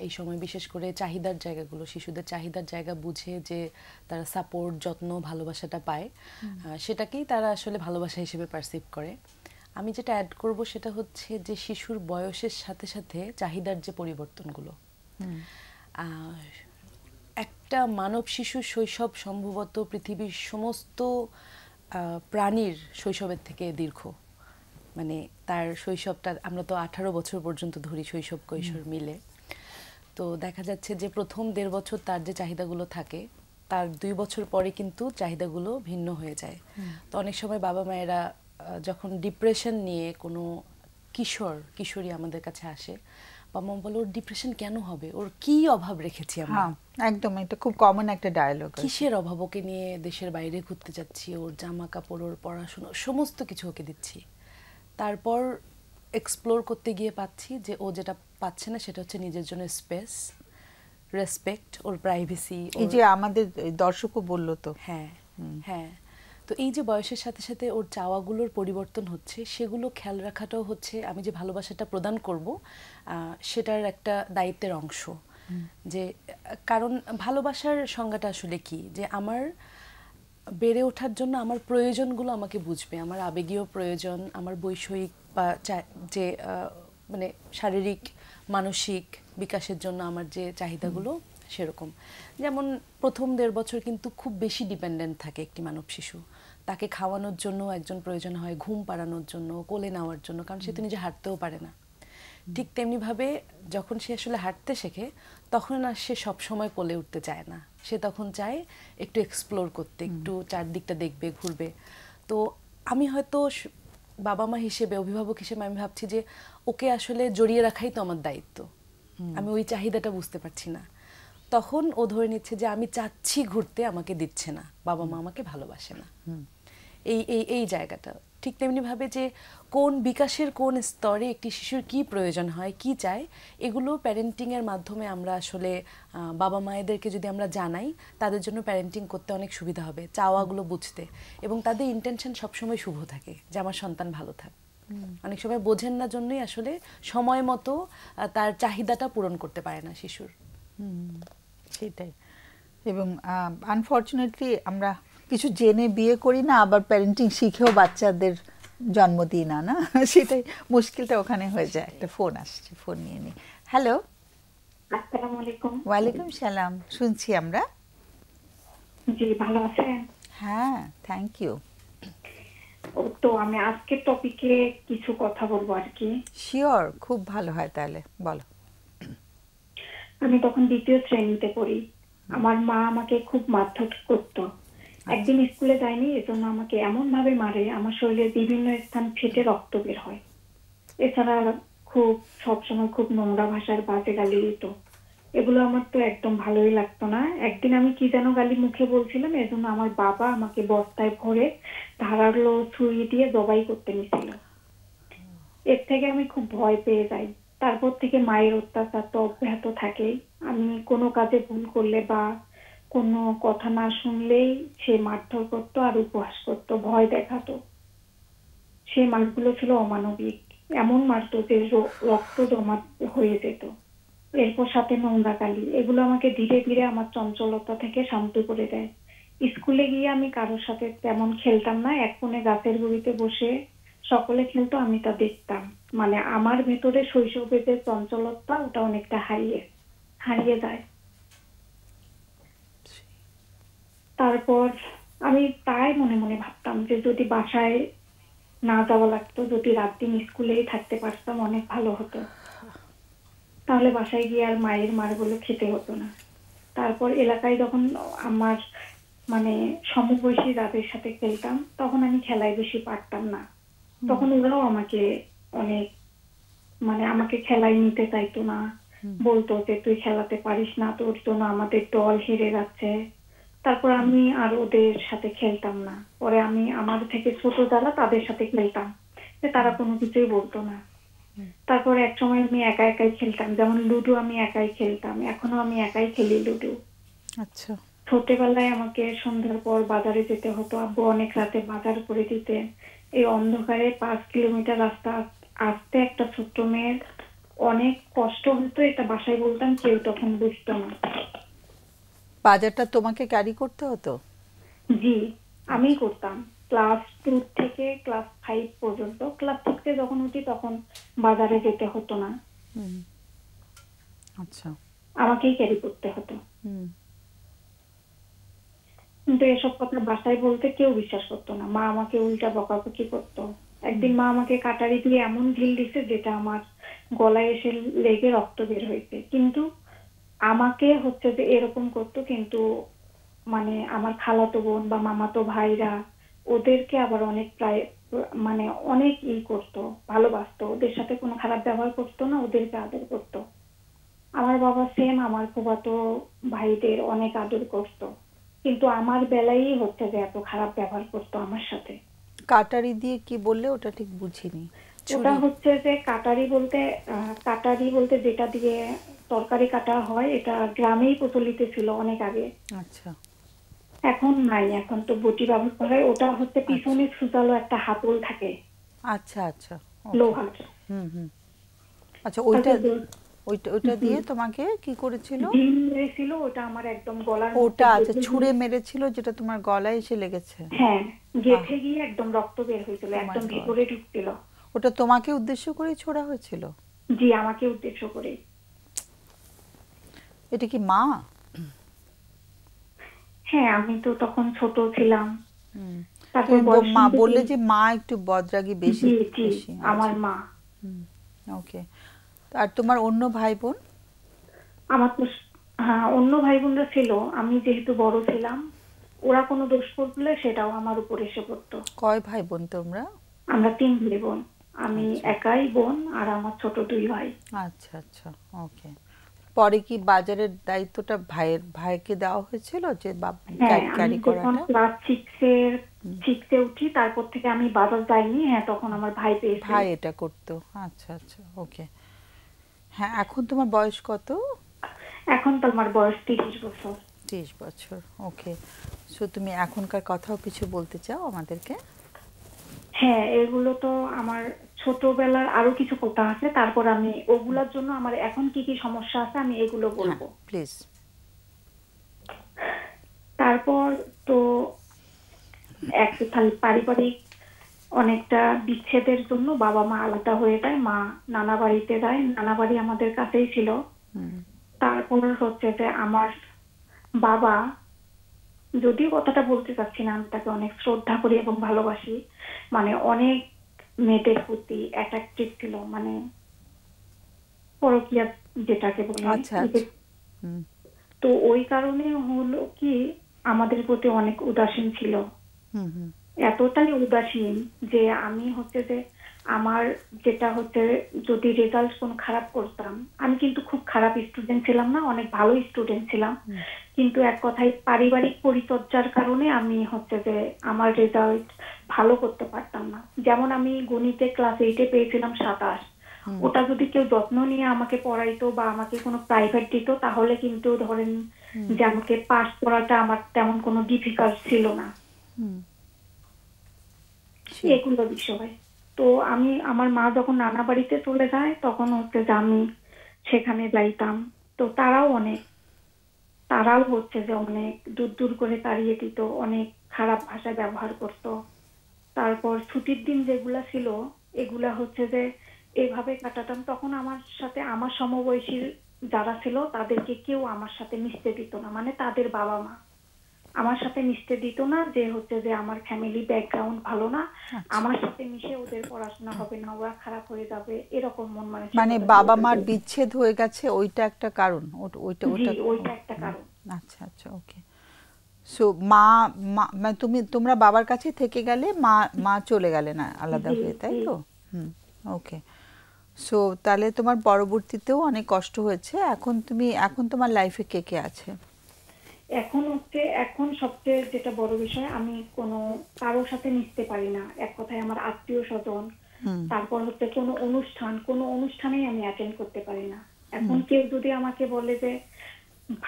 এই সময় বিশেষ করে চাহিদার জায়গাগুলো, শিশুদের চাহিদার জায়গা বুঝে যে তারা সাপোর্ট, যত্ন, ভালোবাসাটা পায়, সেটাকেই তারা আসলে ভালোবাসা হিসেবে পারসিভ করে। আমি যেটা অ্যাড করব সেটা হচ্ছে যে শিশুর বয়সের সাথে সাথে চাহিদার যে পরিবর্তনগুলো, একটা মানব শিশুর শৈশব সম্ভবত পৃথিবীর সমস্ত প্রাণীর শৈশবের থেকে দীর্ঘ। মানে তার শৈশবটা, আমরা তো 18 বছর পর্যন্ত ধরি শৈশব কৈশোর মিলে। তো দেখা যাচ্ছে যে প্রথম 1.5 বছর তার যে চাহিদাগুলো থাকে, তার 2 বছর পরে কিন্তু চাহিদাগুলো ভিন্ন হয়ে যায়। তো অনেক সময় বাবা মায়েরা যখন ডিপ্রেশন নিয়ে কোনো কিশোরী আমাদের কাছে আসে, বাবা মা বলে ওর ডিপ্রেশন কেন হবে, ওর কি অভাব রেখেছি আমরা। একদম, এটা খুব কমন একটা ডায়লগ। কিসের অভাব, ওকে নিয়ে দেশের বাইরে ঘুরতে যাচ্ছি, ওর জামা কাপড়, ওর পড়াশোনা, সমস্ত কিছু ওকে দিচ্ছি। তারপর এক্সপ্লোর করতে গিয়ে পাচ্ছি যে ও যেটা পাচ্ছে না সেটা হচ্ছে নিজের জন্য স্পেস, রেসপেক্ট, ওর প্রাইভেসি। এই যে আমাদের দর্শকও বললো তো। হ্যাঁ হ্যাঁ, তো এই যে বয়সের সাথে সাথে ওর চাওয়াগুলোর পরিবর্তন হচ্ছে, সেগুলো খেয়াল রাখাটাও হচ্ছে আমি যে ভালোবাসাটা প্রদান করব সেটার একটা দায়িত্বের অংশ। যে কারণ ভালোবাসার সংজ্ঞাটা আসলে কি, যে আমার বেড়ে ওঠার জন্য আমার প্রয়োজনগুলো আমাকে বুঝবে, আমার আবেগীয় প্রয়োজন, আমার বৈষয়িক বা যে মানে শারীরিক মানসিক বিকাশের জন্য আমার যে চাহিদাগুলো সেরকম। যেমন প্রথম 1.5 বছর কিন্তু খুব বেশি ডিপেন্ডেন্ট থাকে একটি মানব শিশু। তাকে খাওয়ানোর জন্য একজন প্রয়োজন হয়, ঘুম পাড়ানোর জন্য, কোলে নেওয়ার জন্য, কারণ সে তো নিজে হাঁটতেও পারে না। ঠিক তেমনিভাবে যখন সে আসলে হাঁটতে শেখে তখন আর সে সবসময় কোলে উঠতে চায় না, সে তখন চায় একটু এক্সপ্লোর করতে, একটু চারদিকটা দেখবে, ঘুরবে। তো আমি হয়তো বাবা মা হিসেবে, অভিভাবক হিসেবে আমি ভাবছি যে ওকে আসলে জড়িয়ে রাখাই তো আমার দায়িত্ব, আমি ওই চাহিদাটা বুঝতে পারছি না। তখন ও ধরে নিচ্ছে যে আমি চাচ্ছি ঘুরতে, আমাকে দিচ্ছে না, বাবা মা আমাকে ভালোবাসে না। এই জায়গাটা ঠিক তেমনি ভাবে যে কোন বিকাশের কোন স্তরে একটি শিশুর কি প্রয়োজন হয়, কি চায়, এগুলো প্যারেন্টিং এর মাধ্যমে আমরা আসলে বাবা মায়েদেরকে যদি আমরা জানাই, তাদের জন্য প্যারেন্টিং করতে অনেক সুবিধা হবে, চাওয়াগুলো বুঝতে, এবং তাদের ইন্টেনশন সবসময় শুভ থাকে যে আমার সন্তান ভালো থাক। অনেক সময় বোঝেন না জন্যই আসলে সময় মতো তার চাহিদাটা পূরণ করতে পারে না শিশুর। সেটাই। এবং আনফর্চুনেটলি আমরা কিছু জেনে বিয়ে করি না, আবার প্যারেন্টিং শিখেও বাচ্চাদের জন্ম দিই না, না সেটাই মুশকিলটা ওখানে হয়ে যায়। একটা ফোন আসছে, ফোন নিয়ে নিই। হ্যালো, আসসালামু আলাইকুম। ওয়ালাইকুম সালাম, শুনছি আমরা। জি, ভালো আছেন? হ্যাঁ, থ্যাংক ইউ। তো আমি আজকের টপিকে কিছু কথা বলবো আর কি। শিওর, খুব ভালো হয়, তাহলে বলো। আমি তখন 2য় শ্রেণীতে পড়ি। আমার মা আমাকে খুব মারধর করতো। একদিন স্কুলে যাইনি, এজন্য আমাকে এমন ভাবে মারে আমার শরীরের বিভিন্ন স্থান ফেটে রক্ত বের হয়। এছাড়া খুব সবসময় খুব নোংরা ভাষার বাজে গালি দিত। এগুলো আমার তো একদম ভালোই লাগতো না। একদিন আমি কি যেন গালি মুখে বলছিলাম, এজন্য আমার বাবা আমাকে বস্তায় ভরে ধারালো ছুরি দিয়ে জবাই করতে নিছিল। এর থেকে আমি খুব ভয় পেয়ে যাই। তারপর থেকে মায়ের অত্যাচার তো অব্যাহত থাকেই। আমি কোনো কাজে ভুল করলে বা কোনো কথা না শুনলেই সে মারধর করতো আর উপহাস করতো, ভয় দেখাতো। সেই মারগুলো ছিল অমানবিক। এমন মারতো যে রক্ত জমা হয়ে যেত। এরপর সাথে নোংরা গালি, এগুলো আমাকে ধীরে ধীরে আমার চঞ্চলতা থেকে শান্ত করে দেয়। স্কুলে গিয়ে আমি কারোর সাথে তেমন খেলতাম না। এক কোণে গাছের গুঁড়িতে বসে সকলে খেলতো, আমি তা দেখতাম। মানে আমার ভেতরে শৈশবের যে চঞ্চলতা, ওটা অনেকটা হারিয়ে যায়। তারপর আমি তাই মনে মনে ভাবতাম যে যদি বাসায় না যাওয়া লাগতো, যদি রাত দিন স্কুলেই থাকতে পারতাম, অনেক ভালো হতো। তাহলে বাসায় গিয়ে আর মায়ের মারগুলো খেতে হতো না। তারপর এলাকায় যখন আমার মানে সমবয়সী যাদের সাথে খেলতাম, তখন আমি খেলায় বেশি পারতাম না। তখন ওরাও আমাকে অনেক মানে আমাকে খেলায় নিতে চাইতো না, বলতো যে তুই খেলাতে পারিস না, তোর জন্য আমাদের দল হেরে যাচ্ছে। তারপর আমি আর ওদের সাথে খেলতাম না। পরে আমি আমার থেকে ছোট যারা, তাদের সাথে খেলতাম, যে তারা কোনো কিছুই বলতো না। তারপর এক সময় আমি একা একাই খেলতাম, যেমন লুডো আমি একাই খেলতাম, এখনো আমি একাই খেলি লুডো। আচ্ছা। ছোটবেলায় আমাকে সন্ধ্যার পর বাজারে যেতে হতো, আব্বু অনেক রাতে বাজার করে দিতে। এই অন্ধকারে 5 কিলোমিটার রাস্তা আসতে একটা ছোট্ট মেয়ের অনেক কষ্ট হতো। এটা বাসায় বলতাম, কেউ তখন বুঝতো না। বাজারটা তোমাকে ক্যারি করতে হতো? জি, আমি করতাম। ক্লাস 2 থেকে ক্লাস 5 পর্যন্ত। ক্লাস 6 যখন উঠি তখন বাজারে যেতে হতো না, আচ্ছা। আমাকেই ক্যারি করতে হতো। কিন্তু এসব কথা বাসায় বলতে কেউ বিশ্বাস করতো না। মা আমাকে উল্টা বকাবকি করতো। একদিন মা আমাকে কাটারি দিয়ে এমন ঢিল দিছে যেটা আমার গলায় এসে লেগে রক্ত বের হয়েছে। কিন্তু আমাকে হচ্ছে যে এরকম করতো, কিন্তু মানে আমার খালাতো বোন বা মামাতো ভাইরা ওদেরকে আবার অনেক প্রায় মানে অনেক করতো, ভালোবাসতো। ওদের সাথে কোনো খারাপ ব্যবহার করতো না, ওদেরকে আদর করতো। আমার বাবা সেম আমার ফুফাতো ভাইদের অনেক আদর করতো, কিন্তু আমার বেলায় হচ্ছে যে এত খারাপ ব্যবহার করতো আমার সাথে। কাটারি দিয়ে কি বললে ওটা ঠিক বুঝিনি। ওটা হচ্ছে যে কাটারি বলতে যেটা দিয়ে তরকারি কাটা হয়, এটা গ্রামেই প্রচলিত ছিল অনেক আগে। আচ্ছা। এখন নাই, এখন তো বটি ব্যবহার করা হয়। ওটা হচ্ছে পিছনে সুতালো একটা হাতল থাকে। আচ্ছা আচ্ছা, লোহার। আচ্ছা, ওইটা দিয়ে তোমাকে কি করেছিল? ঢিল মেরেছিল, ওটা আমার একদম গলার ওটা আচ্ছা, ছুঁড়ে মেরেছিল যেটা তোমার গলায় এসে লেগেছে? হ্যাঁ, গেথে গিয়ে একদম রক্ত বের হয়েছিল, একদম ভিতরে ঢুকছিল। ওটা তোমাকে উদ্দেশ্য করে ছোড়া হয়েছিল? জি, আমাকে উদ্দেশ্য করে। এটা কি মা? হ্যাঁ, আমি তো তখন ছোট ছিলাম। তারপর মা বললে যে মা একটু বদরাগী বেশি? জি, আমার মা। ওকে। আর তোমার অন্য ভাই বোন? আমার তো হ্যাঁ, অন্য ভাই বোনরা ছিল। আমি যেহেতু বড় ছিলাম, ওরা কোনো দোষ করলে সেটাও আমার উপর এসে পড়তো। কয় ভাই বোন তোমরা? আমরা 3 ভাই বোন। আমি একাই বোন আর আমার ছোট 2 ভাই। আচ্ছা আচ্ছা, ওকে। পরে কি বাজারের দায়িত্বটা ভাইকে দেওয়া হয়েছিল যে ক্যারি করাটা? ক্লাস 6 এ উঠি, তারপর থেকে আমি বাজার যাইনি। হ্যাঁ, তখন আমার ভাই এটা করতো। আচ্ছা আচ্ছা, ওকে। হ্যাঁ, এখন তোমার বয়স কত? এখন তো আমার বয়স 30 বছর। 30 বছর, ওকে। সো তুমি এখনকার কথাও কিছু বলতে চাও আমাদেরকে? হ্যাঁ, এগুলো তো আমার ছোটবেলার আরো কিছু কথা আছে। তারপর আমি ওগুলোর জন্য আমার এখন কি কি সমস্যা আছে আমি এগুলো বলবো, প্লিজ। তারপর তো একটা পারিবারিক অনেকটা বিচ্ছেদের জন্য বাবা মা আলাদা হয়ে যায়। মা নানা বাড়িতে যায়, নানা বাড়ি আমাদের কাছেই ছিল। তারপর হচ্ছে যে আমার বাবা, যদিও কথাটা বলতে চাচ্ছি না, আমি তাকে অনেক শ্রদ্ধা করি এবং ভালোবাসি। মানে অনেক মেয়েদের প্রতি অ্যাট্রাক্টিভ ছিল, মানে পরকীয়া যেটাকে বলে। তো ওই কারণে হলো কি আমাদের প্রতি অনেক উদাসীন ছিল এতটাই উদাসীন যে আমি হচ্ছে যে আমার যেটা হচ্ছে যদি রেজাল্ট কোনো খারাপ করতাম, আমি কিন্তু খুব খারাপ স্টুডেন্ট ছিলাম না, অনেক ভালো স্টুডেন্ট ছিলাম, কিন্তু এক কথায় পারিবারিক পরিচর্যার কারণে আমি হচ্ছে যে আমার রেজাল্ট ভালো করতে পারতাম না। যেমন আমি গণিতে ক্লাস 8-এ পেয়েছিলাম 27, ওটা যদি কেউ যত্ন নিয়ে আমাকে পড়াইতো বা আমাকে কোনো প্রাইভেট দিত তাহলে কিন্তু ধরেন যে আমাকে পাস করাটা আমার তেমন কোনো ডিফিকাল্ট ছিল না, এগুলো বিষয়। তো আমি আমার মা যখন নানা বাড়িতে চলে যায় তখন হচ্ছে যে আমি সেখানে যাইতাম, তো তারাও হচ্ছে যে অনেক দূর দূর করে তাড়িয়ে দিত, অনেক খারাপ ভাষা ব্যবহার করত। তারপর ছুটির দিন যেগুলা ছিল এগুলা হচ্ছে যে এভাবে কাটাতাম। তখন আমার সাথে আমার সমবয়সী যারা ছিল তাদেরকে কেউ আমার সাথে মিশতে দিত না, মানে তাদের বাবা মা আমার সাথে মিশতে দিত না, যে হচ্ছে যে আমার ফ্যামিলি ব্যাকগ্রাউন্ড ভালো না, আমার সাথে মিশে ওদের পড়াশোনা হবে না, ওরা খারাপ হয়ে যাবে, এরকম মন মানে বাবা মার বিচ্ছেদ হয়ে গেছে, ওইটা একটা কারণ? ওইটা একটা কারণ। আচ্ছা আচ্ছা, ওকে। সো মানে তোমরা বাবার কাছে থেকে গেলে, মা চলে গেলেন আলাদা হয়ে, তাই তো? ওকে। সো তাহলে তোমার পরবর্তীতেও অনেক কষ্ট হয়েছে। এখন তোমার লাইফে কে কে আছে? এখন সবচেয়ে যেটা বড় বিষয়, আমি কোনো কারোর সাথে মিশতে পারি না, এক কথায় আমার আত্মীয় স্বজন, তারপর হচ্ছে কোনো অনুষ্ঠানেই আমি অ্যাটেন্ড করতে পারি না। এখন কেউ যদি আমাকে বলে যে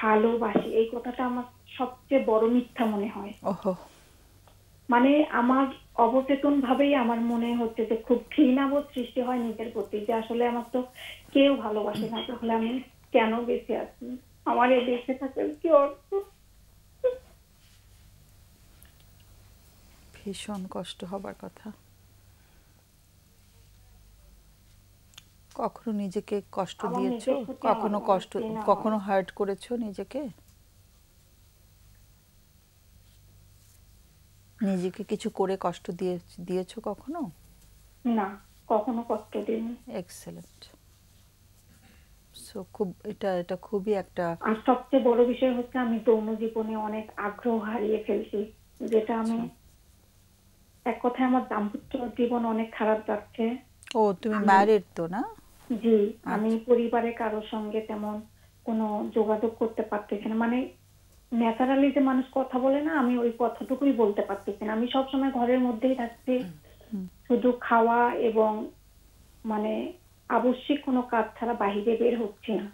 ভালোবাসি, এই কথাটা আমার সবচেয়ে বড় মিথ্যা মনে হয়। মানে আমার অবচেতন ভাবেই আমার মনে হচ্ছে যে খুব ঘৃণাবোধ সৃষ্টি হয় নিজের প্রতি, যে আসলে আমার তো কেউ ভালোবাসে না, তাহলে আমি কেন বেঁচে আছি, আমার এই বেঁচে থাকার কি অর্থ? ভীষণ কষ্ট হবার কথা। কখনো নিজেকে কষ্ট দিয়েছো? কখনো হার্ট করেছো নিজেকে? নিজেকে কিছু করে কষ্ট দিয়েছো কখনো? না, কখনো কষ্ট দিইনি। এক্সেলেন্ট। সো এটা খুবই একটা। আর সবচেয়ে বড় বিষয় হচ্ছে আমি যৌন জীবনে অনেক আগ্রহ হারিয়ে ফেলছি, যেটা আমি এক কথায় আমার দাম্পত্য জীবন অনেক খারাপ যাচ্ছে। তুমি ম্যারিড তো না? জি, আমি পরিবারে কারোর সঙ্গে তেমন কোনো যোগাযোগ করতে পারতেছি না, মানে ন্যাচারালি যে মানুষ কথা বলে না, আমি ওই কথাটুকুই বলতে পারতেছি না। আমি সবসময় ঘরের মধ্যেই থাকছি, শুধু খাওয়া এবং মানে আবশ্যিক কোনো কাজ ছাড়া বাহিরে বের হচ্ছি না।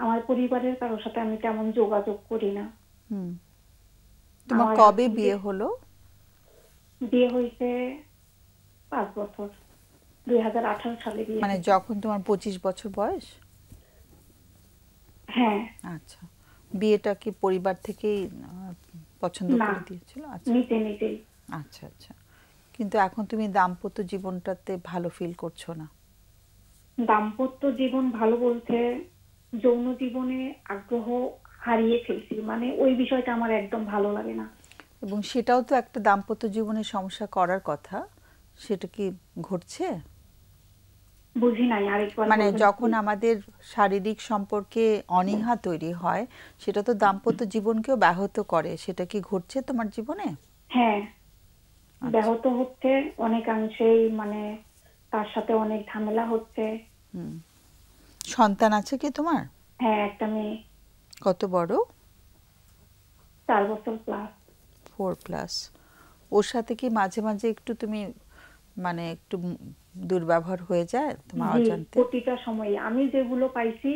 আমার পরিবারের কারোর সাথে আমি তেমন যোগাযোগ করি না। তোমার কবে বিয়ে হলো? বিয়ে হয়েছে 5 বছর, 2018 সালে বিয়ে। মানে যখন তোমার 25 বছর বয়স? হ্যাঁ। আচ্ছা, বিয়েটা কি পরিবার থেকেই পছন্দ করে দিয়েছিল? আচ্ছা, নিজেই। আচ্ছা আচ্ছা। কিন্তু এখন তুমি দাম্পত্য জীবনটাতে ভালো ফিল করছো না? দাম্পত্য জীবন ভালো বলতে যৌন জীবনে আগ্রহ হারিয়ে ফেলছি, মানে ওই বিষয়টা আমার একদম ভালো লাগে না। এবং সেটাও তো একটা দাম্পত্য জীবনের সমস্যা করার কথা, সেটা কি ঘটছে? বুঝি নাই, আরেকবার। মানে যখন আমাদের শারীরিক সম্পর্কে অনীহা তৈরি হয়, সেটা তো দাম্পত্য জীবনকেও ব্যাহত করে, সেটা কি ঘটছে তোমার জীবনে? হ্যাঁ, ব্যাহত হচ্ছে অনেকাংশেই, মানে তার সাথে অনেক ঝামেলা হচ্ছে। সন্তান আছে কি তোমার? হ্যাঁ, একটা মেয়ে। কত বড়? 4 বছর প্লাস। 4 প্লাস। ওর সাথে কি মাঝে মাঝে একটু তুমি মানে একটু দুর্ব্যবহার হয়ে যায় তোমার অজান্তে? প্রতিটা সময় আমি যেগুলো পাইছি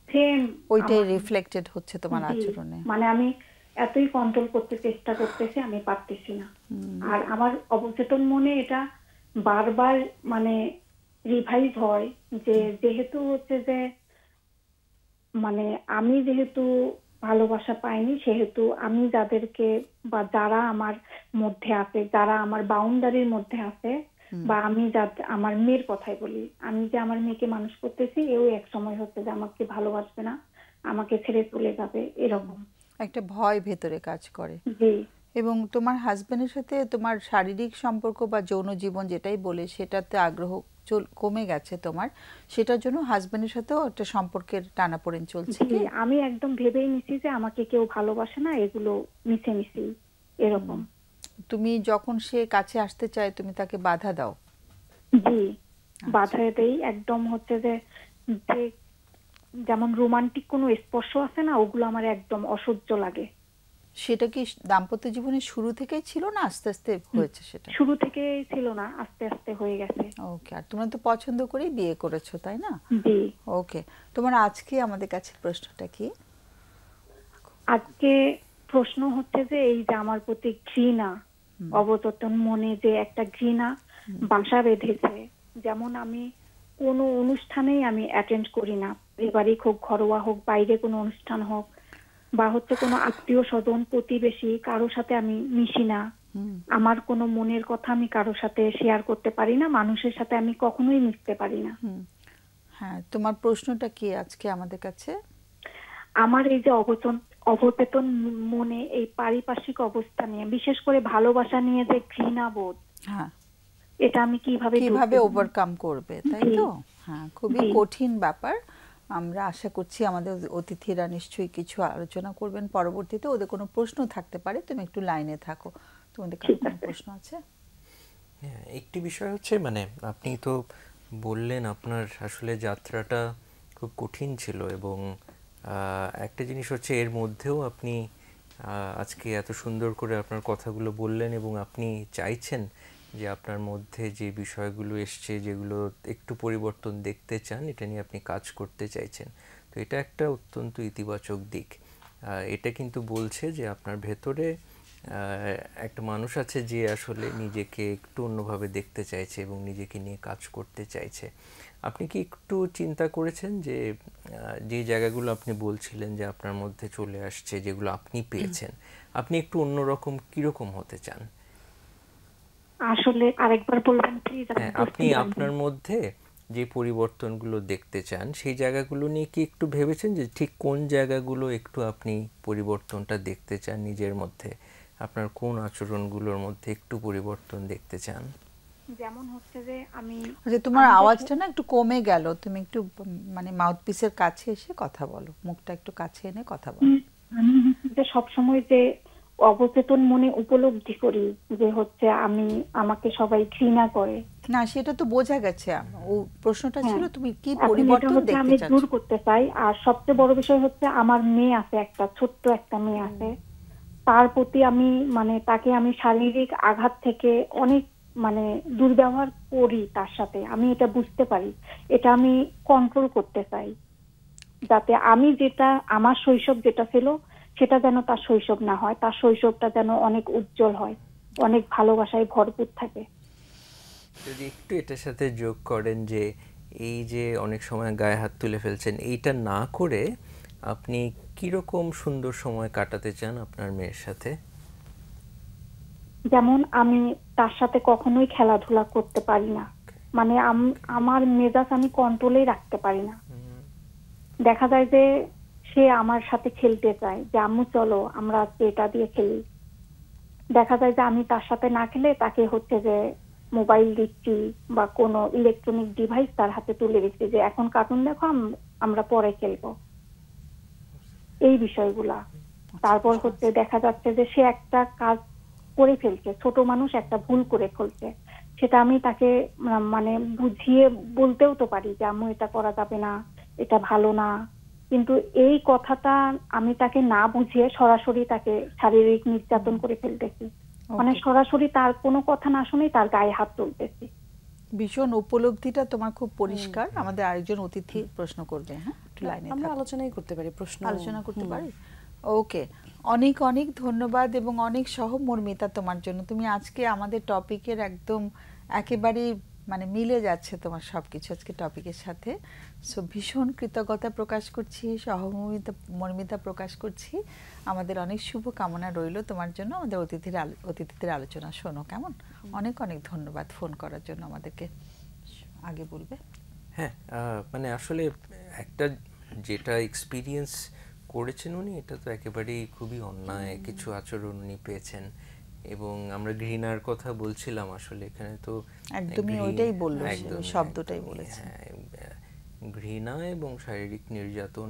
সেম ওইটাই রিফ্লেক্টেড হচ্ছে তোমার আচরণে। মানে আমি এতই কন্ট্রোল করতে চেষ্টা করতেছি, আমি পারতেছি না। আর আমার অবচেতন মনে এটা বারবার মানে রিভাইজ হয় যে যেহেতু হচ্ছে যে মানে আমি যেহেতু ভালোবাসা পাইনি, সেহেতু আমি যাদেরকে বা যারা আমার মধ্যে আছে, যারা আমার বাউন্ডারির মধ্যে আছে, বা আমি আমার মেয়ের কথাই বলি, আমি যে আমার মেয়েকে মানুষ করতেছি, এও এক সময় হচ্ছে যে আমাকে ভালোবাসবে না, আমাকে ছেড়ে চলে যাবে, এরকম একটা ভয় ভেতরে কাজ করে। জি। এবং তোমার হাজবেন্ডের সাথে তোমার শারীরিক সম্পর্ক বা যৌন জীবন যেটাই বলে, সেটাতে আগ্রহ কমে গেছে তোমার, সেটার জন্য হাজবেন্ডের সাথেও একটা সম্পর্কের টানাপোড়েন চলছে কি? আমি একদম ভেবেই নিছি যে আমাকে কেউ ভালোবাসে না, এগুলো মিছে মিছি এরকম। তুমি যখন সে কাছে আসতে চায় তুমি তাকে বাধা দাও? জি, বাধা দেই একদম। হচ্ছে যে যে যেমন রোমান্টিক কোনো স্পর্শ আছে না, ওগুলো আমার একদম অসহ্য লাগে। সেটা কি দাম্পত্য জীবনের শুরু থেকেই ছিল না আস্তে আস্তে হয়েছে সেটা? শুরু থেকেই ছিল না, আস্তে আস্তে হয়ে গেছে। ওকে, আর তোমরা তো পছন্দ করেই বিয়ে করেছো তাই না? জি। ওকে, তোমার আজকে আমাদের কাছে প্রশ্নটা কি? আজকে প্রশ্ন হচ্ছে যে এই যে আমার প্রতি ঘৃণা, অবচেতন মনে যে একটা ঘৃণা বাসা বেঁধেছে। যেমন আমি কোনো অনুষ্ঠানেই আমি অ্যাটেন্ড করি না, পারিবারিক হোক, ঘরোয়া হোক, বাইরে কোনো অনুষ্ঠান হোক, বা হচ্ছে কোনো আত্মীয় স্বজন প্রতিবেশী কারোর সাথে আমি মিশি না। আমার কোনো মনের কথা আমি কারোর সাথে শেয়ার করতে পারি না, মানুষের সাথে আমি কখনোই মিশতে পারি না। হ্যাঁ, তোমার প্রশ্নটা কি আজকে আমাদের কাছে? আমার এই যে অবচেতন মনে এই পারিপার্শ্বিক অবস্থা নিয়ে, বিশেষ করে ভালোবাসা নিয়ে যে ঘৃণা বোধ, হ্যাঁ, এটা আমি কিভাবে ওভারকাম করবে, তাই তো? হ্যাঁ, খুবই কঠিন ব্যাপার। আমরা আশা করছি আমাদের অতিথিরা নিশ্চয়ই কিছু আলোচনা করবেন পরবর্তীতে। ওদের কোনো প্রশ্ন থাকতে পারে, তুমি একটু লাইনে থাকো। তোমাদের কাছে কোনো প্রশ্ন আছে? হ্যাঁ, একটি বিষয় হচ্ছে মানে আপনি তো বললেন আপনার আসলে যাত্রাটা খুব কঠিন ছিল, এবং একটা জিনিস হচ্ছে এর মধ্যেও আপনি আজকে এত সুন্দর করে আপনার কথাগুলো বললেন, এবং আপনি চাইছেন যে আপনার মধ্যে যে বিষয়গুলো এসছে, যেগুলো একটু পরিবর্তন দেখতে চান, এটা নিয়ে আপনি কাজ করতে চাইছেন। তো এটা একটা অত্যন্ত ইতিবাচক দিক। এটা কিন্তু বলছে যে আপনার ভেতরে একটা মানুষ আছে যে আসলে নিজেকে একটু অন্যভাবে দেখতে চাইছে এবং নিজেকে নিয়ে কাজ করতে চাইছে। আপনি কি একটু চিন্তা করেছেন যে যে জায়গাগুলো আপনি বলছিলেন যে আপনার মধ্যে চলে আসছে, যেগুলো আপনি পেয়েছেন, আপনি একটু অন্যরকম কিরকম হতে চান? আসলে আরেকবার বলবেন প্লিজ? আপনি আপনার মধ্যে যে পরিবর্তনগুলো দেখতে চান সেই জায়গাগুলো নিয়ে কি একটু ভেবেছেন যে ঠিক কোন জায়গাগুলো একটু আপনি পরিবর্তনটা দেখতে চান নিজের মধ্যে? আপনার কোন আচরণগুলোর মধ্যে একটু পরিবর্তন দেখতে চান? যেমন হচ্ছে যে আমি, আচ্ছা, তোমার আওয়াজটা না একটু কমে গেল, তুমি একটু মানে মাউথপিসের কাছে এসে কথা বলো, মুখটা একটু কাছে এনে কথা বলো। আমি যে সবসময় যে অবচেতন মনে উপলব্ধি করি যে হচ্ছে আমাকে সবাই ঘৃণা করে। না, সেটা তো বোঝা গেছে। ও প্রশ্নটা ছিল তুমি কি এখন এটা পরিবর্তন হচ্ছে দেখতে আমি চাচ্ছ? দূর করতে চাই। আর সবচেয়ে বড় বিষয় হচ্ছে আমার মেয়ে আছে, একটা ছোট্ট একটা মেয়ে আছে, তার প্রতি আমি মানে তাকে আমি শারীরিক আঘাত থেকে অনেক মানে দুর্ব্যবহার করি তার সাথে, আমি এটা বুঝতে পারি। এটা আমি কন্ট্রোল করতে চাই, যাতে আমি যেটা আমার শৈশব যেটা ছিল সেটা যেন তার শৈশব না হয়, তার শৈশবটা যেন অনেক উজ্জ্বল হয়, অনেক ভালোবাসায় ভরপুর থাকে। যদি একটু এটার সাথে যোগ করেন যে এই যে অনেক সময় গায়ে হাত তুলে ফেলছেন, এইটা না করে আপনি কিরকম সুন্দর সময় কাটাতে চান আপনার মেয়ের সাথে? যেমন আমি তার সাথে কখনোই খেলাধুলা করতে পারি না, মানে আমার মেজাজ আমি কন্ট্রোলেই রাখতে পারি না। দেখা যায় যে সে আমার সাথে খেলতে চায়, যে আম্মু চলো আমরা এটা দিয়ে খেলি। দেখা যায় যে আমি তার সাথে না খেলে তাকে হচ্ছে যে মোবাইল দিচ্ছি বা কোনো ইলেকট্রনিক ডিভাইস তার হাতে তুলে দিচ্ছি, যে এখন কার্টুন দেখো, আমরা পরে খেলবো, এই বিষয়গুলা। তারপর হচ্ছে দেখা যাচ্ছে যে সে একটা কাজ করে ফেলছে, ছোট মানুষ একটা ভুল করে ফেলছে, সেটা আমি তাকে মানে বুঝিয়ে বলতেও তো পারি যে আম্মু এটা করা যাবে না, এটা ভালো না, কিন্তু এই কথাটা আমি তাকে না বুঝিয়ে সরাসরি তাকে শারীরিক নির্যাতন করে ফেলতেছি, মানে সরাসরি তার কোনো কথা না শুনেই তার গায়ে হাত তুলতেছি। ভীষণ উপলব্ধিটা তোমার খুব পরিষ্কার। আমাদের আরেকজন অতিথি প্রশ্ন করবে। হ্যাঁ, একটু লাইনে আমরা থাকো। আলোচনাই করতে পারি, প্রশ্ন আলোচনা করতে পারি। ওকে, অনেক অনেক ধন্যবাদ এবং অনেক সহমর্মিতা তোমার জন্য। তুমি আজকে আমাদের টপিকের একদম একেবারেই মানে মিলে যাচ্ছে তোমার সবকিছু আজকে টপিকের সাথে। সো ভীষণ কৃতজ্ঞতা প্রকাশ করছি, সহমর্মিতা প্রকাশ করছি। আমাদের অনেক শুভ কামনা রইল তোমার জন্য। আমাদের অতিথিদের আলোচনা শোনো কেমন। অনেক অনেক ধন্যবাদ ফোন করার জন্য আমাদেরকে। আগে বলবে? হ্যাঁ, মানে আসলে একটা যেটা এক্সপিরিয়েন্স করেছেন উনি, এটা তো একেবারেই খুবই অন্যায় কিছু আচরণ উনি পেয়েছেন, এবং আমরা ঘৃণার কথা বলছিলাম, আসলে এখানে তো একদমই ওইটাই বললো, শব্দটাই বলেছে। ঘৃণা এবং শারীরিক নির্যাতন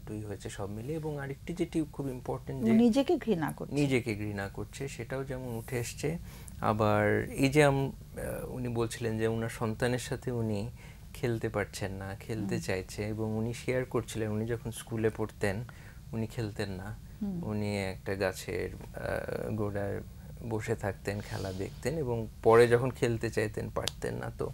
দুটোই হয়েছে সব মিলে। এবং আরেকটি যেটি খুব ইম্পর্টেন্ট, যে নিজেকে ঘৃণা করছে, নিজেকে ঘৃণা করছে, সেটাও যেমন উঠে এসছে। আবার এই যে উনি বলছিলেন যে ওনার সন্তানের সাথে উনি খেলতে পারছেন না, খেলতে চাইছে, এবং উনি শেয়ার করছিলেন উনি যখন স্কুলে পড়তেন উনি খেলতেন না, উনি একটা গাছের গোড়ায় বসে থাকতেন, খেলা দেখতেন, এবং পরে যখন খেলতে চাইতেন পারতেন না। তো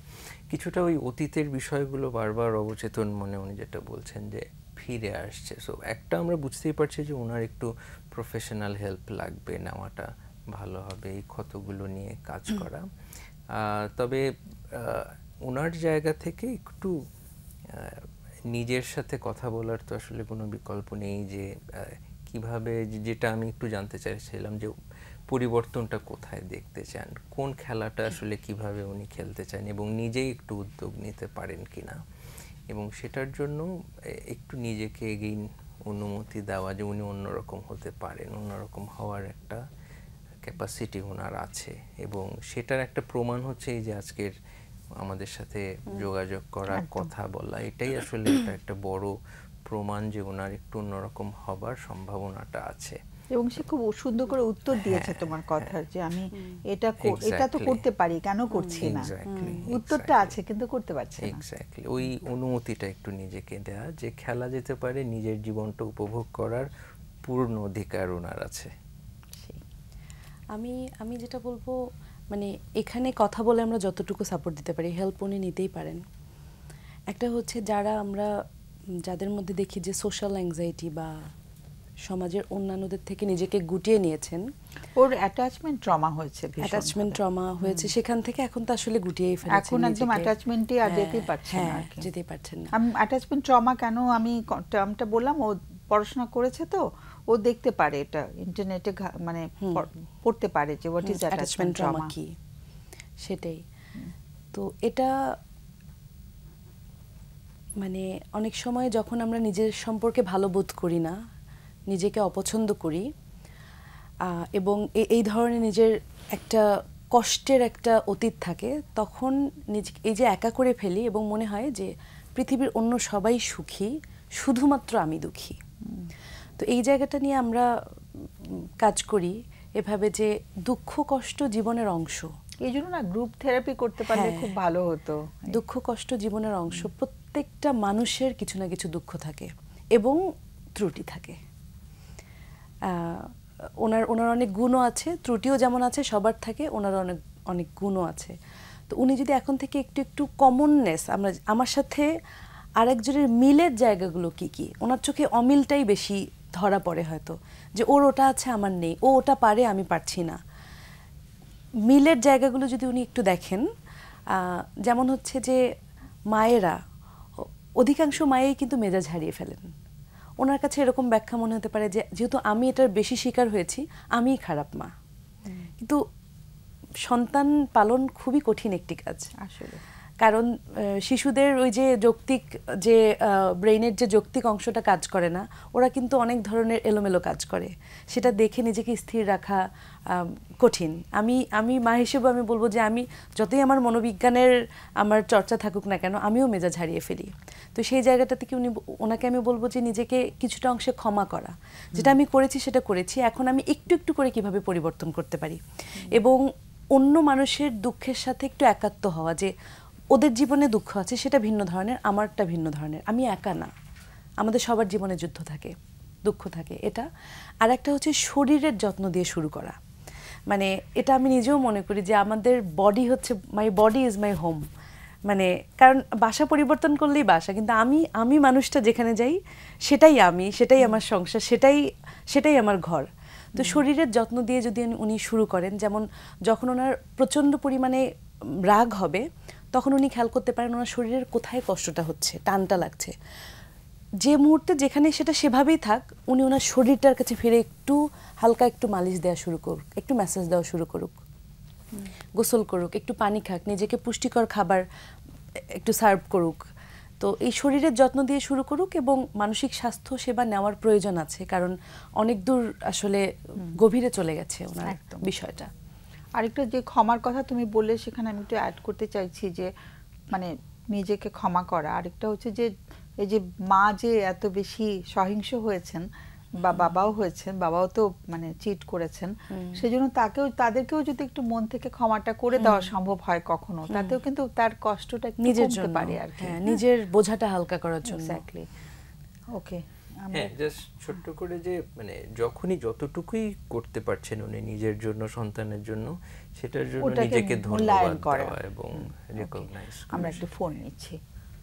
কিছুটা ওই অতীতের বিষয়গুলো বারবার অবচেতন মনে উনি যেটা বলছেন যে ফিরে আসছে। সো একটা আমরা বুঝতেই পারছি যে ওনার একটু প্রফেশনাল হেল্প লাগবে, নেওয়াটা ভালো হবে এই ক্ষতগুলো নিয়ে কাজ করা। তবে ওনার জায়গা থেকে একটু নিজের সাথে কথা বলার তো আসলে কোনো বিকল্প নেই, যে কিভাবে, যেটা আমি একটু জানতে চাইছিলাম যে পরিবর্তনটা কোথায় দেখতে চান, কোন খেলাটা আসলে কিভাবে উনি খেলতে চান, এবং নিজেই একটু উদ্যোগ নিতে পারেন কিনা, এবং সেটার জন্য একটু নিজেকে এগেইন অনুমতি দেওয়া যে উনি অন্যরকম হতে পারেন, অন্যরকম হওয়ার একটা ক্যাপাসিটি ওনার আছে। এবং সেটার একটা প্রমাণ হচ্ছে এই যে আজকের আমাদের সাথে যোগাযোগ করা, কথা বলা, এটাই আসলে এটা একটা বড় প্রমাণ যে ওনার একটু অন্যরকম হবার সম্ভাবনাটা আছে। এবং সে খুব সুন্দর করে উত্তর দিয়েছে তোমার কথার, যে আমি এটা তো করতে পারি, কেন করছি না, উত্তরটা আছে কিন্তু করতে পারছি না। এক্স্যাক্টলি, ওই অনুমতিটা একটু নিজেকে দেয়া যে খেলা যেতে পারে, নিজের জীবনটা উপভোগ করার পূর্ণ অধিকার ওনার আছে। আমি যেটা বলবো, মানে এখানে কথা বলে আমরা যতটুকু সাপোর্ট দিতে পারি, হেল্প উনি নিতেই পারেন। একটা হচ্ছে যাদের মধ্যে দেখি যে সোশ্যাল অ্যাংজাইটি বা সমাজের অন্যান্যদের থেকে নিজেকে গুটিয়ে নিয়েছেন, ওর অ্যাটাচমেন্ট ট্রমা হয়েছে, অ্যাটাচমেন্ট ট্রমা হয়েছে, সেখান থেকে এখন তো আসলে গুটিয়েই ফেলেছেন, এখন একদম অ্যাটাচমেন্টে আর যেতেই পারছেন না, যেতেই পারছেন না। আমি অ্যাটাচমেন্ট ট্রমা কেন আমি টার্মটা বললাম, ও পড়াশোনা করেছে তো ও দেখতে পারে, এটা ইন্টারনেটে মানে পড়তে পারে যে হোয়াট ইজ অ্যাটাচমেন্ট ট্রমা কি, সেটাই। তো এটা মানে অনেক সময় যখন আমরা নিজের সম্পর্কে ভালো বোধ করি না, নিজেকে অপছন্দ করি, এবং এই ধরনের নিজের একটা কষ্টের একটা অতীত থাকে, তখন নিজেকে এই যে একা করে ফেলি এবং মনে হয় যে পৃথিবীর অন্য সবাই সুখী, শুধুমাত্র আমি দুঃখী। তো এই জায়গাটা নিয়ে আমরা কাজ করি এভাবে যে দুঃখ কষ্ট জীবনের অংশ। এই জন্য না গ্রুপ থেরাপি করতে পারলে খুব ভালো হতো। দুঃখ কষ্ট জীবনের অংশ, প্রত্যেকটা মানুষের কিছু না কিছু দুঃখ থাকে এবং ত্রুটি থাকে। ওনার অনেক গুণও আছে, ত্রুটিও যেমন আছে সবার থাকে, ওনার অনেক গুণও আছে। তো উনি যদি এখন থেকে একটু একটু কমননেস, আমার সাথে আরেকজনের মিলের জায়গাগুলো কি কি, ওনার চোখে অমিলটাই বেশি ধরা পড়ে হয়তো, যে ওর ওটা আছে আমার নেই, ও ওটা পারে আমি পারছি না। মিলের জায়গাগুলো যদি উনি একটু দেখেন, যেমন হচ্ছে যে মায়েরা, অধিকাংশ মায়েই কিন্তু মেজাজ হারিয়ে ফেলেন। ওনার কাছে এরকম ব্যাখ্যা মনে হতে পারে যে যেহেতু আমি এটার বেশি শিকার হয়েছি, আমিই খারাপ মা। কিন্তু সন্তান পালন খুবই কঠিন একটি কাজ আসলে, কারণ শিশুদের ওই যে যৌক্তিক যে ব্রেইনের যে যৌক্তিক অংশটা কাজ করে না, ওরা কিন্তু অনেক ধরনের এলোমেলো কাজ করে, সেটা দেখে নিজেকে স্থির রাখা কঠিন। আমি মা হিসেবে আমি বলবো যে আমি যতই আমার মনোবিজ্ঞানের আমার চর্চা থাকুক না কেন, আমিও মেজাজ হারিয়ে ফেলি। তো সেই জায়গাটা থেকে ওনাকে আমি বলবো যে নিজেকে কিছুটা অংশে ক্ষমা করা, যেটা আমি করেছি সেটা করেছি, এখন আমি একটু একটু করে কিভাবে পরিবর্তন করতে পারি, এবং অন্য মানুষের দুঃখের সাথে একটু একাত্ম হওয়া, যে ওদের জীবনে দুঃখ আছে সেটা ভিন্ন ধরনের, আমারটা ভিন্ন ধরনের, আমি একা না, আমাদের সবার জীবনে যুদ্ধ থাকে, দুঃখ থাকে। এটা আর একটা হচ্ছে শরীরের যত্ন দিয়ে শুরু করা। মানে এটা আমি নিজেও মনে করি যে আমাদের বডি হচ্ছে, my body is my home. মানে কারণ বাসা পরিবর্তন করলেই বাসা, কিন্তু আমি মানুষটা যেখানে যাই সেটাই আমি, সেটাই আমার সংসার, সেটাই আমার ঘর। তো শরীরের যত্ন দিয়ে যদি উনি শুরু করেন, যেমন যখন ওনার প্রচণ্ড পরিমাণে রাগ হবে তখন উনি খেয়াল করতে পারেন ওনার শরীরের কোথায় কষ্টটা হচ্ছে, টানটা লাগছে, যে মুহূর্তে যেখানে সেটা সেভাবেই থাক, উনি ওনার শরীরটার কাছে ফিরে একটু হালকা একটু মালিশ দেওয়া শুরু করুক, একটু ম্যাসাজ দেওয়া শুরু করুক, গোসল করুক, একটু পানি খাক, নিজেকে পুষ্টিকর খাবার একটু সার্ভ করুক। তো এই শরীরের যত্ন দিয়ে শুরু করুক, এবং মানসিক স্বাস্থ্য সেবা নেওয়ার প্রয়োজন আছে, কারণ অনেক দূর আসলে গভীরে চলে গেছে ওনার বিষয়টা। আরেকটা যে ক্ষমার কথা তুমি বললে, সেখানে আমি একটু অ্যাড করতে চাইছি যে মানে নিজেকে ক্ষমা করা। আরেকটা হচ্ছে যে এই যে মা যে এত বেশি সহিংস হয়েছেন বা বাবাও হয়েছেন, বাবাও তো মানে চিট করেছেন, সেজন্য তাদেরকেও যদি একটু মন থেকে ক্ষমাটা করে দেওয়া সম্ভব হয় কখনো, তাতেও কিন্তু তার কষ্টটা একটু নিজের কমতে জন্য পারে আর কি। হ্যাঁ, নিজের বোঝাটা হালকা করার জন্য। এক্স্যাক্টলি। ওকে, হ্যাঁ, জাস্ট ছোট্ট করে যে মানে যখনই যতটুকুই করতে পারছেন উনি নিজের জন্য, সন্তানের জন্য, সেটার জন্য ওটাকে নিজেকে মূল্যায়ন ধন্যবাদ করা। দেওয়া এবং রেকগনাইজ করা। আমরা একটু ফোন নিচ্ছি।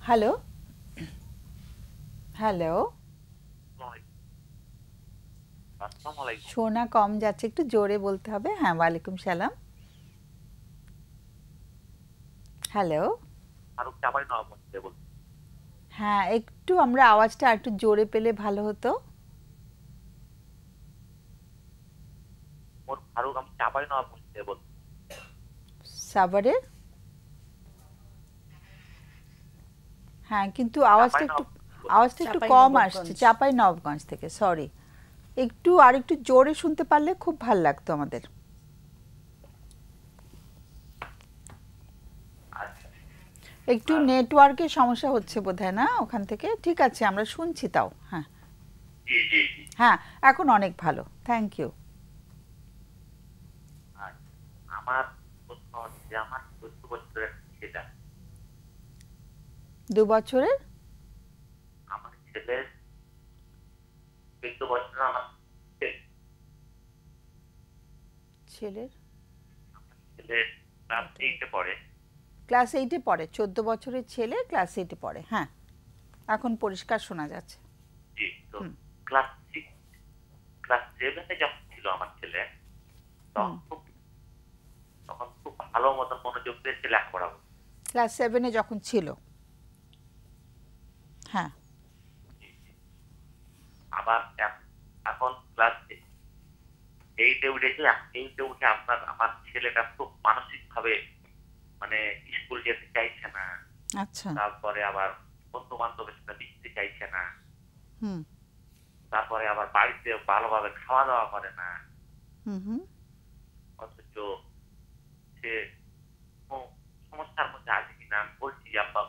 হ্যালো, হ্যালো, শোনা কম যাচ্ছে, একটু জোরে বলতে হবে। হ্যাঁ, ওয়ালাইকুম সালাম। হ্যালো, হ্যাঁ, একটু আমরা আওয়াজটা একটু জোরে পেলে ভালো হতো। সাভারের? হ্যাঁ, কিন্তু আওয়াজটা একটু কম আসছে। চাঁপাইনবাবগঞ্জ থেকে, সরি। একটু আর একটু জোরে শুনতে পারলে খুব ভালো লাগতো আমাদের। একটু নেটওয়ার্কের সমস্যা হচ্ছে বোধহয়, না ওখান থেকে? ঠিক আছে, আমরা শুনছি তাও। হ্যাঁ, হ্যাঁ, এখন অনেক ভালো, থ্যাংক ইউ। আমার প্রশ্ন হচ্ছে, আমার 14 বছরের ছেলে, 2 বছরের আমার ছেলে 14 বছর, আমার ছেলের ছেলে ক্লাস 8-এ পড়ে। ক্লাস 8-এ পড়ে? 14 বছরের ছেলে ক্লাস 8-এ পড়ে। হ্যাঁ, এখন পরিষ্কার শোনা যাচ্ছে। জি, তো ক্লাস 7-এ যখন ছিল আমার ছেলে, তখন খুব ভালো মতো মনোযোগ দিয়ে লেখাপড়া করত। ক্লাস 7-এ যখন ছিল? হ্যাঁ। আবার এখন ক্লাস 8-এ উঠেছে। 8-এ উঠে আমার ছেলেটা খুব মানসিক ভাবে মানে স্কুল যেতে চাইছে না। আচ্ছা। তারপরে আবার বন্ধু বান্ধবের সাথে মিশতে চাইছে না। হুম। তারপরে আবার বাড়িতে ভালোভাবে খাওয়া দাওয়া করে না। হুম। অথচ সে সমস্যার মধ্যে আছে কিনা আমি বলছি, আব্বা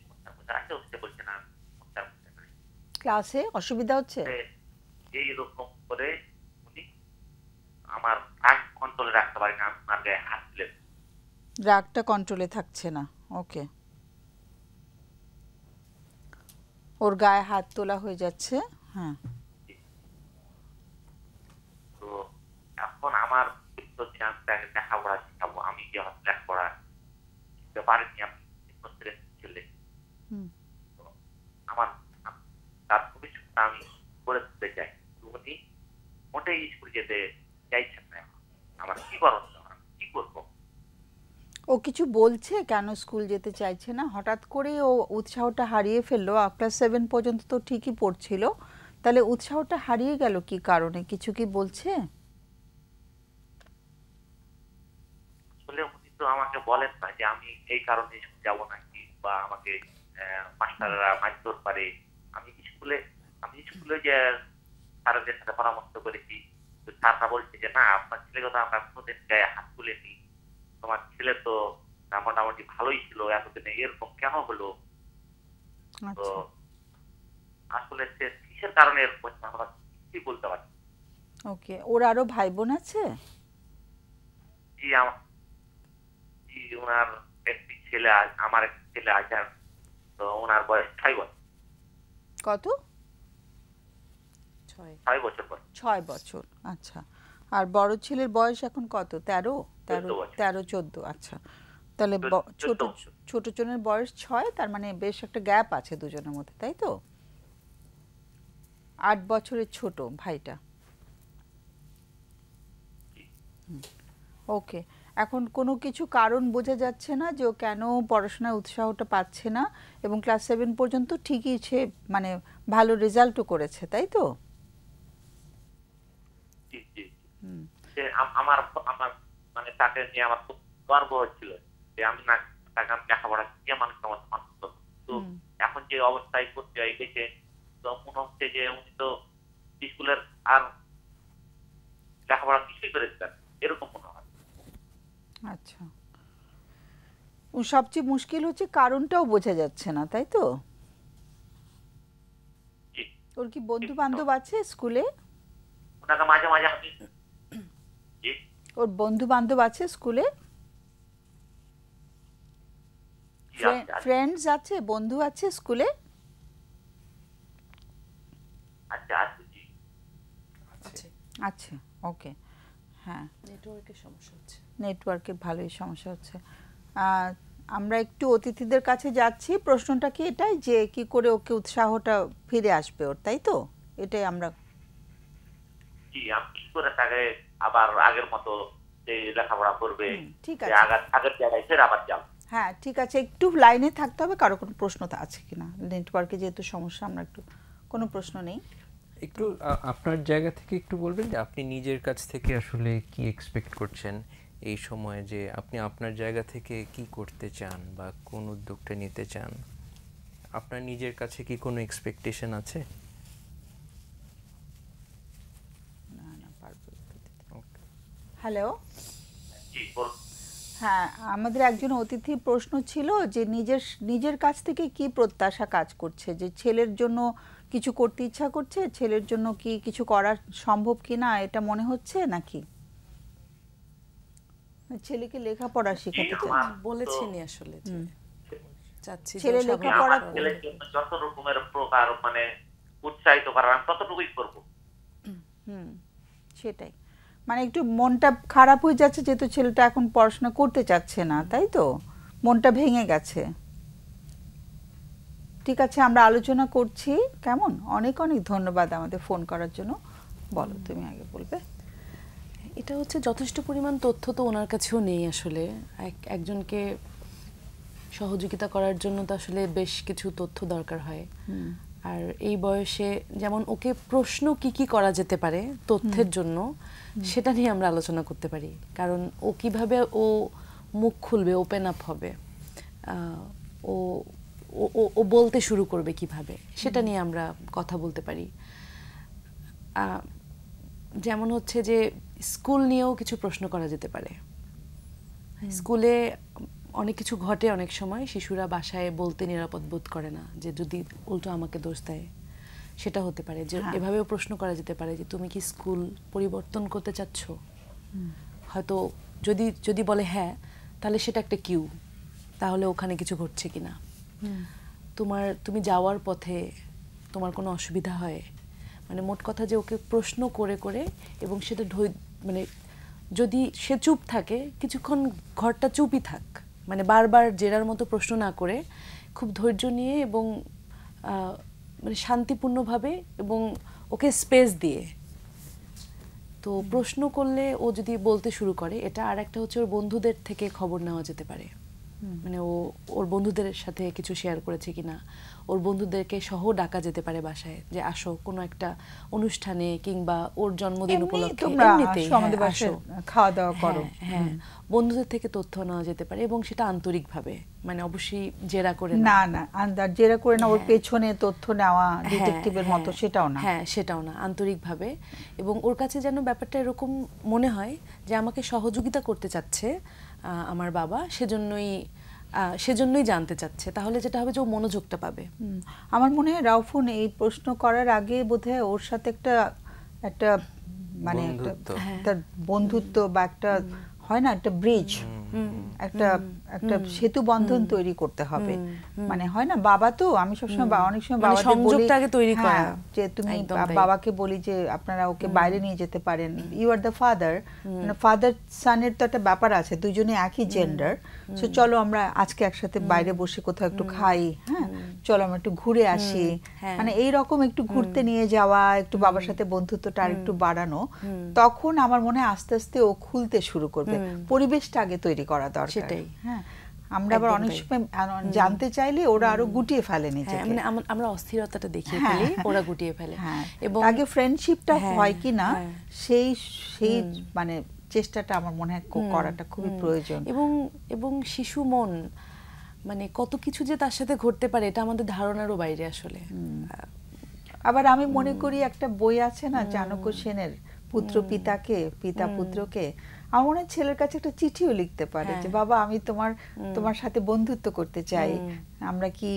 সমস্যার মধ্যে আছে, সে বলছে না সমস্যার মধ্যে নাই। ক্লাসে অসুবিধা হচ্ছে? এইরকম করে উনি আমার রাগ কন্ট্রোলে রাখতে পারি না, আমার গায়ে হাত তুলে। রাগটা কন্ট্রোলে থাকছে না? ওকে, ওর গায়ে হাত তোলা হয়ে যাচ্ছে। হ্যাঁ। তো এখন আমার লেখাপড়া শিখাবো, আমি কি লেখাপড়া শিখতে পারিনি, আমি ছেলে, আমার তার ভবিষ্যৎটা আমি করে দিতে চাই, উনি মোটেই স্কুল যেতে চাইছেন না। আমার কি করবো? ও কিছু বলছে কেন স্কুল যেতে চাইছে না? হঠাৎ করে ও উৎসাহটা হারিয়ে ফেললো। ক্লাস 7 পর্যন্ত তো ঠিকই পড়ছিল, তাহলে উৎসাহটা হারিয়ে গেল কি কারণে? কিছু কি বলছে? আসলে উনি তো আমাকে বলেন না যে আমি এই কারণে স্কুল যাবো নাকি, বা আমাকে মাস্টাররা মারধর পারে। আমি স্কুলে যে স্যারদের সাথে পরামর্শ করেছি, স্যাররা বলছে যে না, আপনার ছেলেকে তো আমরা কোনোদিন গায়ে হাত তুলেনি, তোমার ছেলে তো মোটামুটি ভালোই ছিল, এতদিনে এরকম কেন হলো? তো আসলে সে কিসের কারণে এরকম আমরা কি বলতে পারি। ওকে, ওর আরো ভাই বোন আছে? জি, ওনার একটি ছেলে, আমার একটি ছেলে আছে, তো ওনার বয়স 6 বছর। কত? 6 বছর বয়স। 6 বছর, আচ্ছা। আর বড় ছেলের বয়স এখন কত? 13, 14? আচ্ছা, তাহলে ছোট জনের বয়স 6, তার মানে বেশ একটা গ্যাপ আছে দুজনের মধ্যে, তাই তো? 8 বছরের ছোট ভাইটা। ওকে, এখন কোনো কিছু কারণ বোঝা যাচ্ছে না যে ও কেন পড়াশোনায় উৎসাহটা পাচ্ছে না, এবং ক্লাস 7 পর্যন্ত ঠিকই সে মানে ভালো রেজাল্টও করেছে, তাই তো? আমার মানে তাকে নিয়ে আমার খুব গর্ব হচ্ছিল যে আমি না তাকে লেখাপড়া শিখে মানুষের মতো মানুষ করবো। তো এখন যে অবস্থায় করতে হয়ে গেছে, তো মনে হচ্ছে যে উনি তো স্কুলের আর লেখাপড়া কিছুই করেছিলেন, এরকম মনে হয়। আচ্ছা, সবচেয়ে মুশকিল হচ্ছে কারণটাও বোঝা যাচ্ছে না, তাই তো? ওর কি বন্ধু বান্ধব আছে স্কুলে? ওনাকে মাঝে মাঝে আমি জি ওর বন্ধু বান্ধব আছে স্কুলে? জি আছে। ফ্রেন্ডস আছে, বন্ধু আছে স্কুলে? আচ্ছা আচ্ছা জি আছে, আচ্ছা, ওকে। হ্যাঁ, নেটওয়ার্কের সমস্যা হচ্ছে। নেটওয়ার্কের ভালোই সমস্যা হচ্ছে। আমরা একটু অতিথিদের কাছে যাচ্ছি। প্রশ্নটা কি এটাই যে কি করে ওকে উৎসাহটা ফিরে আসবে ওর, তাই তো? এটাই আমরা জি আমি কি করে তাকে আবার আগের মতো যে লেখাপড়া করবে, ঠিক যে আছে। আগের জায়গায় ফের আবার যাও। হ্যাঁ, ঠিক আছে, একটু লাইনে থাকতে হবে। কারো কোনো প্রশ্ন আছে কিনা? নেটওয়ার্কে যেহেতু সমস্যা, আমরা একটু কোনো প্রশ্ন নেই। একটু আপনার জায়গা থেকে একটু বলবেন যে আপনি নিজের কাছ থেকে আসলে কি এক্সপেক্ট করছেন এই সময়ে, যে আপনি আপনার জায়গা থেকে কি করতে চান বা কোন উদ্যোগটা নিতে চান? আপনার নিজের কাছে কি কোনো এক্সপেকটেশন আছে? না না, পারবো। Okay. হ্যালো। জি বলুন। হ্যাঁ, আমাদের একজন অতিথি প্রশ্ন ছিল যে নিজের কাছ থেকে কি প্রত্যাশা কাজ করছে, যে ছেলের জন্য কিছু করতে ইচ্ছা করছে, ছেলের জন্য কি কিছু করা সম্ভব কিনা এটা মনে হচ্ছে নাকি? ছেলেকে লেখাপড়া শেখাতে চান? আমার বলেছেনই আসলে যে চাচ্ছি যে ছেলে ও স্বাভাবিক লেখাপড়া আমার ছেলের জন্য যত রকমের প্রকার মানে উৎসাহিত করার আমি ততটুকুই করবো। সেটাই, মানে একটু মনটা খারাপ হয়ে যাচ্ছে যেহেতু ছেলেটা এখন পড়াশোনা করতে চাচ্ছে না, তাই তো? মনটা ভেঙে গেছে। ঠিক আছে, আমরা আলোচনা করছি, কেমন? অনেক অনেক ধন্যবাদ আমাদের ফোন করার জন্য। বলো, তুমি আগে বলবে। এটা হচ্ছে যথেষ্ট পরিমাণ তথ্য তো ওনার কাছেও নেই আসলে। একজনকে সহযোগিতা করার জন্য তো আসলে বেশ কিছু তথ্য দরকার হয়। আর এই বয়সে যেমন ওকে প্রশ্ন কি কি করা যেতে পারে তথ্যের জন্য, সেটা নিয়ে আমরা আলোচনা করতে পারি। কারণ ও কিভাবে ও মুখ খুলবে, ওপেন আপ হবে, ও ও বলতে শুরু করবে কিভাবে, সেটা নিয়ে আমরা কথা বলতে পারি। যেমন হচ্ছে যে স্কুল নিয়েও কিছু প্রশ্ন করা যেতে পারে। স্কুলে অনেক কিছু ঘটে, অনেক সময় শিশুরা বাসায় বলতে নিরাপদ বোধ করে না, যে যদি উল্টো আমাকে দোষ দেয়, সেটা হতে পারে। যে এভাবেও প্রশ্ন করা যেতে পারে যে তুমি কি স্কুল পরিবর্তন করতে চাচ্ছ? হয়তো যদি বলে হ্যাঁ, তাহলে সেটা একটা কিউ, তাহলে ওখানে কিছু ঘটছে কিনা। তুমি যাওয়ার পথে তোমার কোনো অসুবিধা হয়, মানে মোট কথা যে ওকে প্রশ্ন করে করে, এবং সেটা মানে যদি সে চুপ থাকে কিছুক্ষণ, ঘরটা চুপই থাক, মানে বারবার জেরার মতো প্রশ্ন না করে খুব ধৈর্য নিয়ে এবং মানে শান্তিপূর্ণভাবে এবং ওকে স্পেস দিয়ে তো প্রশ্ন করলে ও যদি বলতে শুরু করে। এটা আর একটা হচ্ছে ওর বন্ধুদের থেকে খবর নেওয়া যেতে পারে, মানে ওর বন্ধুদের সাথে কিছু শেয়ার করেছে কিনা, ওর বন্ধুদেরকে সহ ডাকা যেতে পারে বাসায়, যে আসো কোনো একটা অনুষ্ঠানে কিংবা ওর জন্মদিন উপলক্ষে এমনিতেই আসো, খাওয়া দাওয়া করো। হ্যাঁ, বন্ধুদের থেকে তথ্য নেওয়া যেতে পারে, এবং সেটা আন্তরিকভাবে, মানে অবশ্যই জেরা করে না না, জেরা করে না, ওর পেছনে তথ্য নেওয়া ডিটেকটিভের মতো, সেটাও না। হ্যাঁ, সেটাও না, আন্তরিকভাবে। এবং ওর কাছে যেন ব্যাপারটা এরকম মনে হয় যে আমাকে সহযোগিতা করতে চাচ্ছে আমার বাবা, সেজন্যই জানতে চাচ্ছে। তাহলে যেটা হবে যে ও মনোযোগটা পাবে। আমার মনে হয় রাউফুন এই প্রশ্ন করার আগে বোধহয় ওর সাথে একটা মানে একটা বন্ধুত্ব বা একটা হয় না, একটা ব্রিজ, একটা সেতু বন্ধন তৈরি করতে হবে। মানে হয় না, বাবা তো, আমি সবসময় অনেক সময় বাবাকে বলি সংযোগটা আগে তৈরি করা, যে তুমি বাবাকে বলি যে আপনারা ওকে বাইরে নিয়ে যেতে পারেন, ইউ আর দ্য ফাদার, মানে ফাদার সানের তো একটা ব্যাপার আছে, দুজনে একই জেন্ডার। সো চলো আমরা আজকে একসাথে বাইরে বসে কোথাও একটু খাই, হ্যাঁ চলো আমরা একটু ঘুরে আসি, মানে এইরকম একটু ঘুরতে নিয়ে যাওয়া, একটু বাবার সাথে বন্ধুত্বটা আর একটু বাড়ানো। তখন আমার মনে হয় আস্তে আস্তে ও খুলতে শুরু করবে। পরিবেশটা আগে তৈরি করা দরকার। সেটাই, হ্যাঁ, আমরা আবার অনেক সময় জানতে চাইলে ওরা আরো গুটিয়ে ফেলে নিজেকে, মানে আমরা অস্থিরতাটা দেখিয়ে ফেলি, ওরা গুটিয়ে ফেলে। এবং আগে ফ্রেন্ডশিপটা হয় কিনা সেই মানে চেষ্টাটা আমার মনে হয় করাটা খুবই প্রয়োজন। এবং শিশু মন, মানে কত কিছু যে তার সাথে ঘটতে পারে, এটা আমাদের ধারণারও বাইরে আসলে। আবার আমি মনে করি একটা বই আছে না, চাণক্য সেনের পুত্র পিতাকে, পিতা পুত্রকে, আমার মনে হয় ছেলের কাছে একটা চিঠিও লিখতে পারে যে বাবা আমি তোমার সাথে বন্ধুত্ব করতে চাই, আমরা কি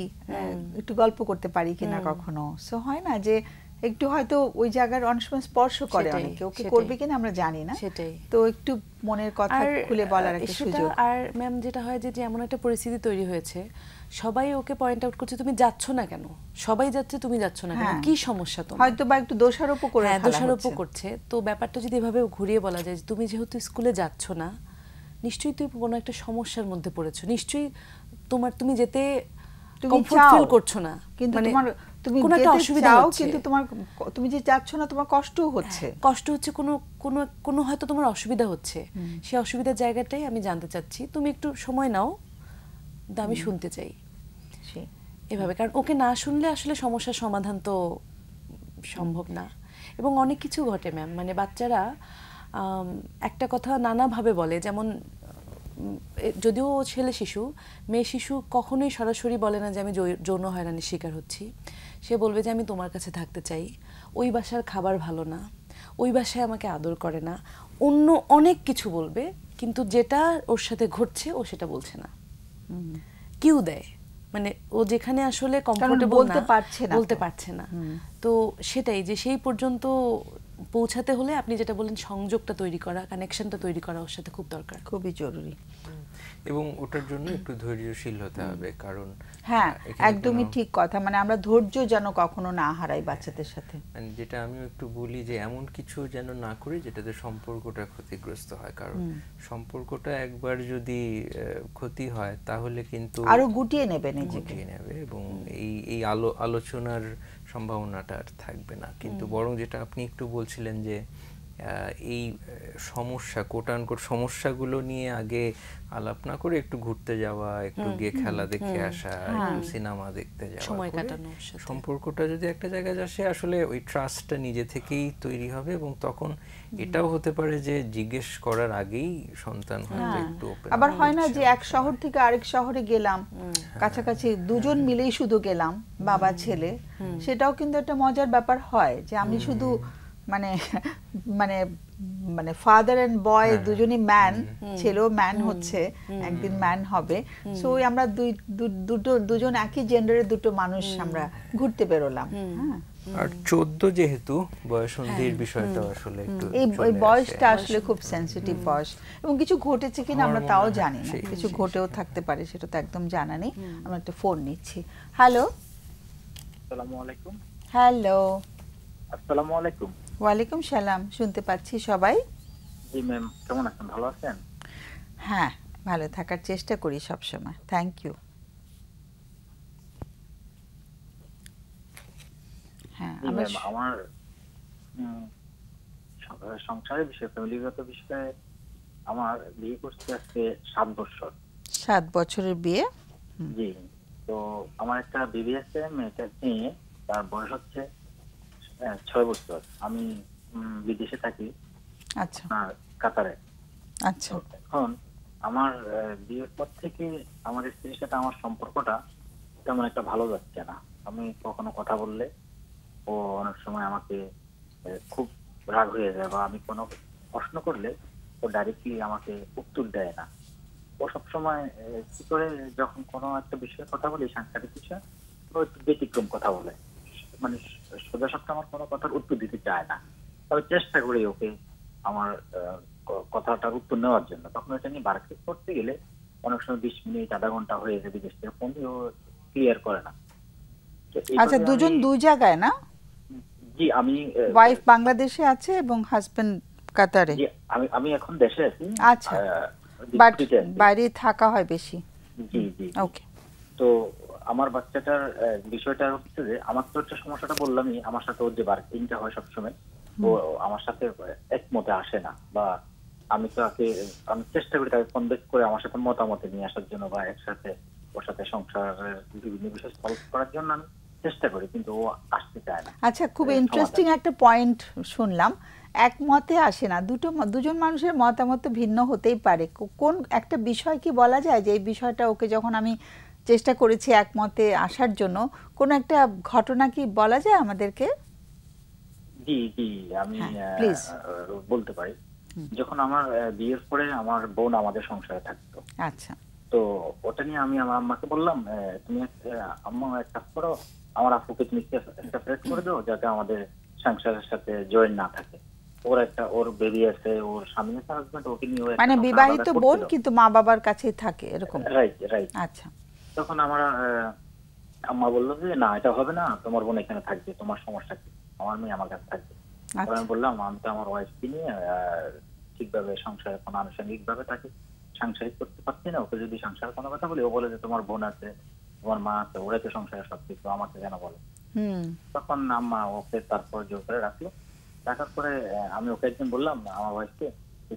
একটু গল্প করতে পারি কিনা কখনো। সো হয় না যে একটু হয়তো ওই জায়গার অনেক সময় স্পর্শ করে সেটাই, অনেকে, ওকে সেটাই। করবে কিনা আমরা জানি না, সেটাই। তো একটু মনের কথা খুলে বলার একটা সেটা, সুযোগ। আর ম্যাম যেটা হয় যে এমন একটা পরিস্থিতি তৈরি হয়েছে, সবাই ওকে পয়েন্ট আউট করছে তুমি যাচ্ছ না কেন, সবাই যাচ্ছে তুমি যাচ্ছ না কেন, হ্যাঁ। কি সমস্যা তোমার, হয়তো বা একটু দোষারোপও করে হ্যাঁ ফেলা দোষারোপও হচ্ছে। করছে। তো ব্যাপারটা যদি এভাবে ঘুরিয়ে বলা যায় যে তুমি যেহেতু স্কুলে যাচ্ছ না, নিশ্চয়ই তুমি কোনো একটা সমস্যার মধ্যে পড়েছো, নিশ্চয়ই তুমি যেতে তুমি কমফোর্ট চাও, ফিল করছো না, কিন্তু মানে তোমার তুমি কোনো একটা যেতে অসুবিধা চাও, হচ্ছে, কিন্তু তুমি যে যাচ্ছ না তোমার কষ্টও হচ্ছে। কষ্ট হচ্ছে, কোনো কোনো কোনো হয়তো তোমার অসুবিধা হচ্ছে, সেই অসুবিধার জায়গাটাই আমি জানতে চাচ্ছি, তুমি একটু সময় নাও, আমি শুনতে চাই এভাবে। কারণ ওকে না শুনলে আসলে সমস্যার সমাধান তো সম্ভব না। এবং অনেক কিছু ঘটে ম্যাম, মানে বাচ্চারা একটা কথা নানাভাবে বলে, যেমন যদিও ছেলে শিশু, মেয়ে শিশু কখনোই সরাসরি বলে না যে আমি যৌন হয়রানির শিকার হচ্ছি। সে বলবে যে আমি তোমার কাছে থাকতে চাই, ওই বাসার খাবার ভালো না, ওই বাসায় আমাকে আদর করে না, অন্য অনেক কিছু বলবে, কিন্তু যেটা ওর সাথে ঘটছে ও সেটা বলছে না, কিউ দেয়, মানে ও যেখানে আসলে কমফোর্টেবল বলতে পারছে না। তো সেটাই, যে সেই পর্যন্ত পৌঁছাতে হলে আপনি যেটা বলেন সংযোগটা তৈরি করা, কানেকশনটা তৈরি করা ওর সাথে খুব দরকার, খুবই জরুরি। এবং ওটার জন্য একটু ধৈর্যশীল হতে হবে, কারণ হ্যাঁ একদমই ঠিক কথা, মানে আমরা ধৈর্য যেন কখনো না হারাই বাচ্চাদের সাথে। যেটা আমিও একটু বলি যে এমন কিছু যেন না করি যেটাতে সম্পর্কটা ক্ষতিগ্রস্ত হয়, কারণ সম্পর্কটা একবার যদি ক্ষতি হয় তাহলে কিন্তু আরো গুটিয়ে নেবে নিজেকে, এবং এই আলোচনার সম্ভাবনাটা আর থাকবে না। কিন্তু বরং যেটা আপনি একটু বলছিলেন যে এই সমস্যা, কোট আনকোট সমস্যাগুলো নিয়ে আগে আলাপ না করে একটু ঘুরতে যাওয়া, একটু গিয়ে খেলা দেখে আসা, একটু সিনেমা দেখতে যাওয়া, সময় কাটানো, সম্পর্কটা যদি একটা জায়গায় আসে আসলে ওই ট্রাস্টটা নিজে থেকেই তৈরি হবে। এবং তখন এটাও হতে পারে যে জিজ্ঞেস করার আগেই সন্তান হয়তো একটু ওপেন। আবার হয় না যে এক শহর থেকে আরেক শহরে গেলাম, কাছাকাছি দুজন মিলেই শুধু গেলাম বাবা ছেলে, সেটাও কিন্তু একটা মজার ব্যাপার হয় যে আমি শুধু মানে মানে মানে ফাদার এন্ড বয় দুজনই ম্যান, ছেলেও ম্যান হচ্ছে, একদিন ম্যান হবে, সো আমরা দুজন একই জেন্ডারের দুটো মানুষ আমরা ঘুরতে বেরোলাম। হ্যাঁ, আর 14 যেহেতু বয়সন্ধির বিষয়টা আসলে একটু এই বয়সটা আসলে খুব সেনসিটিভ বয়স, এবং কিছু ঘটেছে কিনা আমরা তাও জানি না, কিছু ঘটেও থাকতে পারে, সেটা তো একদম জানা নেই। আমরা একটা ফোন নিচ্ছি। হ্যালো, আসসালামু আলাইকুম। হ্যালো, আসসালামু আলাইকুম। ওয়ালাইকুম সালাম, শুনতে পাচ্ছি সবাই। জি ম্যাম, কেমন আছেন? ভালো আছেন? হ্যাঁ, ভালো থাকার চেষ্টা করি সব সময়, থ্যাংক ইউ। হ্যাঁ, আমার সংসারের বিষয়ে, ফ্যামিলিগত বিষয়ে, আমার বিয়ে করতে আজকে 7 বছর। 7 বছরের বিয়ে? জি। তো আমার একটা বেবি আছে, মেয়েটা নিয়ে, তার বয়স হচ্ছে 6 বছর। আমি বিদেশে থাকি। আচ্ছা, কাতারে। আচ্ছা। এখন আমার বিয়ের পর থেকে আমার স্ত্রীর সাথে আমার সম্পর্কটা তেমন একটা ভালো যাচ্ছে না। আমি কখনো কথা বললে ও অনেক সময় আমাকে খুব রাগ হয়ে যায়, বা আমি কোনো প্রশ্ন করলে ও ডাইরেক্টলি আমাকে উত্তর দেয় না। ও সবসময় কি করে, যখন কোনো একটা বিষয়ে কথা বলি, সাংসারিক বিষয়, ও একটু ব্যতিক্রম কথা বলে, মানে সোজা সাপটা আমার কোনো কথার উত্তর দিতে চায় না। তবে চেষ্টা করি ওকে আমার কথাটার উত্তর নেওয়ার জন্য। তখন এটা নিয়ে বার্গেন করতে গেলে অনেক সময় 20 মিনিট, আধা ঘন্টা হয়ে যায়, বিদেশ থেকে ফোন দিয়ে ও ক্লিয়ার করে না। আচ্ছা, দুজন দুই জায়গায় না? জি, আমি ওয়াইফ বাংলাদেশে আছে এবং হাজবেন্ড কাতারে। জি, আমি এখন দেশে আছি। আচ্ছা, বাট বাইরে থাকা হয় বেশি। জি জি, ওকে। তো আমার বাচ্চাটার বিষয়টা হচ্ছে যে, আমার তো একটা সমস্যাটা বললামই, আমার সাথে ওর যে বার্গেনিংটা হয় সবসময়, ও আমার সাথে একমতে আসে না, বা আমি চেষ্টা করি তাকে কনভিন্স করে আমার সাথে মতামতে নিয়ে আসার জন্য, বা একসাথে ওর সাথে সংসারের বিভিন্ন বিষয় সলভ করার জন্য আমি চেষ্টা করি, কিন্তু ও আসতে চায় না। আচ্ছা, খুব ইন্টারেস্টিং একটা পয়েন্ট শুনলাম, একমতে আসে না। দুজন মানুষের মতামত ভিন্ন হতেই পারে, কোন একটা বিষয় কি বলা যায় যে এই বিষয়টা ওকে যখন আমি চেষ্টা করেছি একমতে আসার জন্য, কোন একটা ঘটনা কি বলা যায় আমাদেরকে? জি জি, আমি বলতে পারি। যখন আমার বিয়ের পরে আমার বোন আমাদের সংসারে থাকতো, আচ্ছা, তো তো ওটা নিয়ে আমি আমার আম্মাকে বললাম, তুমি আম্মা এক কাজ করো, আমার আপুকে তুমি একটা ফ্রেট করে দাও যাতে আমাদের সংসারের সাথে জয়েন না থাকে। ওর বেবি আছে, ওর স্বামী আছে, হাজবেন্ড, ওকে নিয়ে মানে বিবাহিত বোন কিন্তু মা বাবার কাছেই থাকে এরকম? Right right. আচ্ছা। তখন আমার আম্মা বললো যে না এটা হবে না, তোমার বোন এখানে থাকবে, তোমার সমস্যা কি, আমার মেয়ে আমার কাছে থাকবে। আমি বললাম আমি তো আমার ওয়াইফকে নিয়ে ঠিকভাবে সংসারে কোনো আনুষঙ্গিক ভাবে তাকে সাংসারিক করতে পারছি না, ওকে যদি সংসারের কোনো কথা বলি ও বলে যে তোমার বোন আছে, তোমার মা আছে, ওরাই তো সংসারের সবকিছু, আমাকে কেন বলে। তখন আম্মা ওকে তারপর জোর করে রাখলো। রাখার পরে আমি ওকে একদিন বললাম আমার ওয়াইফকে,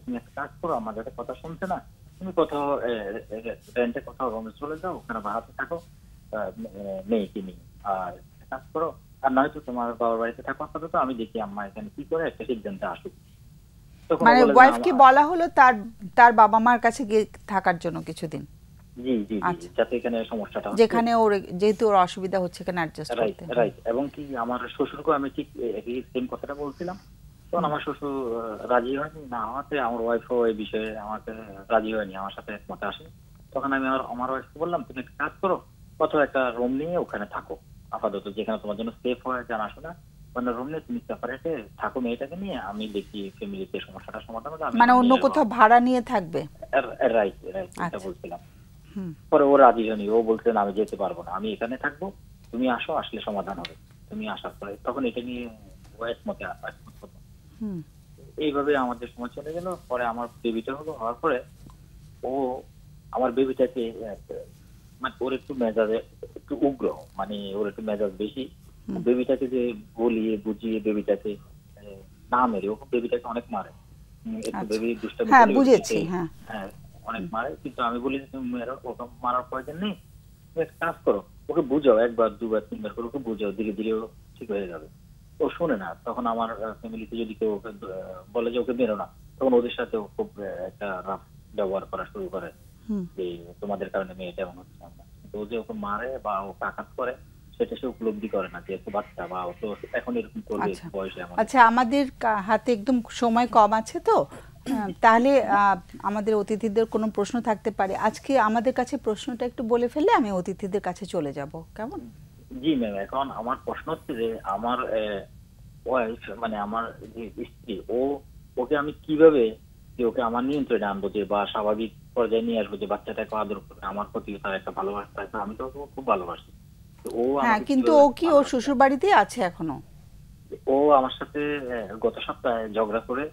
তুমি একটা কাজ করো, আমার যাতে কথা শুনছে না, তুমি কোথাও রেন্টে কোথাও রুমে চলে যাও, ওখানে ভাড়াতে থাকো মেয়েকে নিয়ে, আর কাজ করো, আর নয়তো তোমার বাবার বাড়িতে থাকো আপাতত, আমি দেখি আম্মা এখানে কি করে একটা সিদ্ধান্তে আসুক। মানে ওয়াইফকে বলা হলো তার বাবা মার কাছে গিয়ে থাকার জন্য কিছুদিন? জি জি জি, যাতে এখানে সমস্যাটা যেখানে ওর যেহেতু ওর অসুবিধা হচ্ছে এখানে অ্যাডজাস্ট করতে। রাইট। এবং কি আমার শ্বশুরকে আমি ঠিক একই সেম কথাটা বলছিলাম, তখন আমার শ্বশুর রাজি হয়নি, না হওয়াতে আমার ওয়াইফও এই বিষয়ে আমাকে রাজি হয়নি, আমার সাথে একমত আসেনি। তখন আমি আমার ওয়াইফকে বললাম তুমি একটা কাজ করো, কোথাও একটা রুম নিয়ে ওখানে থাকো আপাতত, যেখানে তোমার জন্য সেফ হয়, জানাশোনা ওখানে রুম নিয়ে তুমি সেপারেটে থাকো মেয়েটাকে নিয়ে, আমি দেখি ফ্যামিলিতে সমস্যাটা সমাধান হবে। মানে অন্য কোথাও ভাড়া নিয়ে থাকবে? রাইট রাইট, এটা বলছিলাম। পরে ও রাজি হয়নি, ও বলছে না আমি যেতে পারবো না, আমি এখানে থাকবো, তুমি আসো, আসলে সমাধান হবে। তুমি আসার পরে তখন এটা নিয়ে একমত হতো। এইভাবে আমাদের সময় চলে গেল। পরে আমার বেবিটা হলো, হওয়ার পরে ও আমার বেবিটাকে মানে ওর একটু মেজাজে একটু উগ্র, মানে ওর একটু মেজাজ বেশি। বেবিটাকে যে বলিয়ে বুঝিয়ে বেবিটাকে না মেরে, ও বেবিটাকে অনেক মারে, একটু বেবি দুষ্টামি করে, বুঝেছি, হ্যাঁ অনেক মারে। কিন্তু আমি বলি যে তুমি মেরো, ওকে মারার প্রয়োজন নেই, তুমি একটা কাজ করো, ওকে বুঝাও, একবার দুবার তিনবার করে ওকে বুঝাও, ধীরে ধীরে ও ঠিক হয়ে যাবে। ও শুনে না। তখন আমার ফ্যামিলিতে যদি কেউ ওকে বলে যে ওকে মেরো না, তখন ওদের সাথে খুব একটা রাফ ব্যবহার করা শুরু করে, যে তোমাদের কারণে মেয়েটা এমন হচ্ছে। ও যে ওকে মারে বা ওকে আঘাত করে সেটা সে উপলব্ধি করে না, যে একটু বাচ্চা বা ও তো এখন এরকম করবে বয়সে। আচ্ছা, আমাদের হাতে একদম সময় কম আছে, তো তাহলে আমাদের অতিথিদের কোনো প্রশ্ন থাকতে পারে। আজকে আমাদের কাছে প্রশ্নটা একটু বলে ফেললে আমি অতিথিদের কাছে চলে যাব, কেমন? জি ম্যাম, এখন আমার প্রশ্ন হচ্ছে যে আমার ওয়াইফ মানে আমার যে স্ত্রী, ওকে আমি কিভাবে ওকে আমার নিয়ন্ত্রণে আনবো, যে বা স্বাভাবিক পর্যায়ে নিয়ে আসবো, যে বাচ্চাটাকে আদর করে আমার প্রতি তার একটা ভালোবাসা আছে, আমি তো ওকে খুব ভালোবাসি। হ্যাঁ, কিন্তু ও কি ওর শ্বশুর বাড়িতেই আছে এখনো? ও আমার সাথে গত সপ্তাহে ঝগড়া করে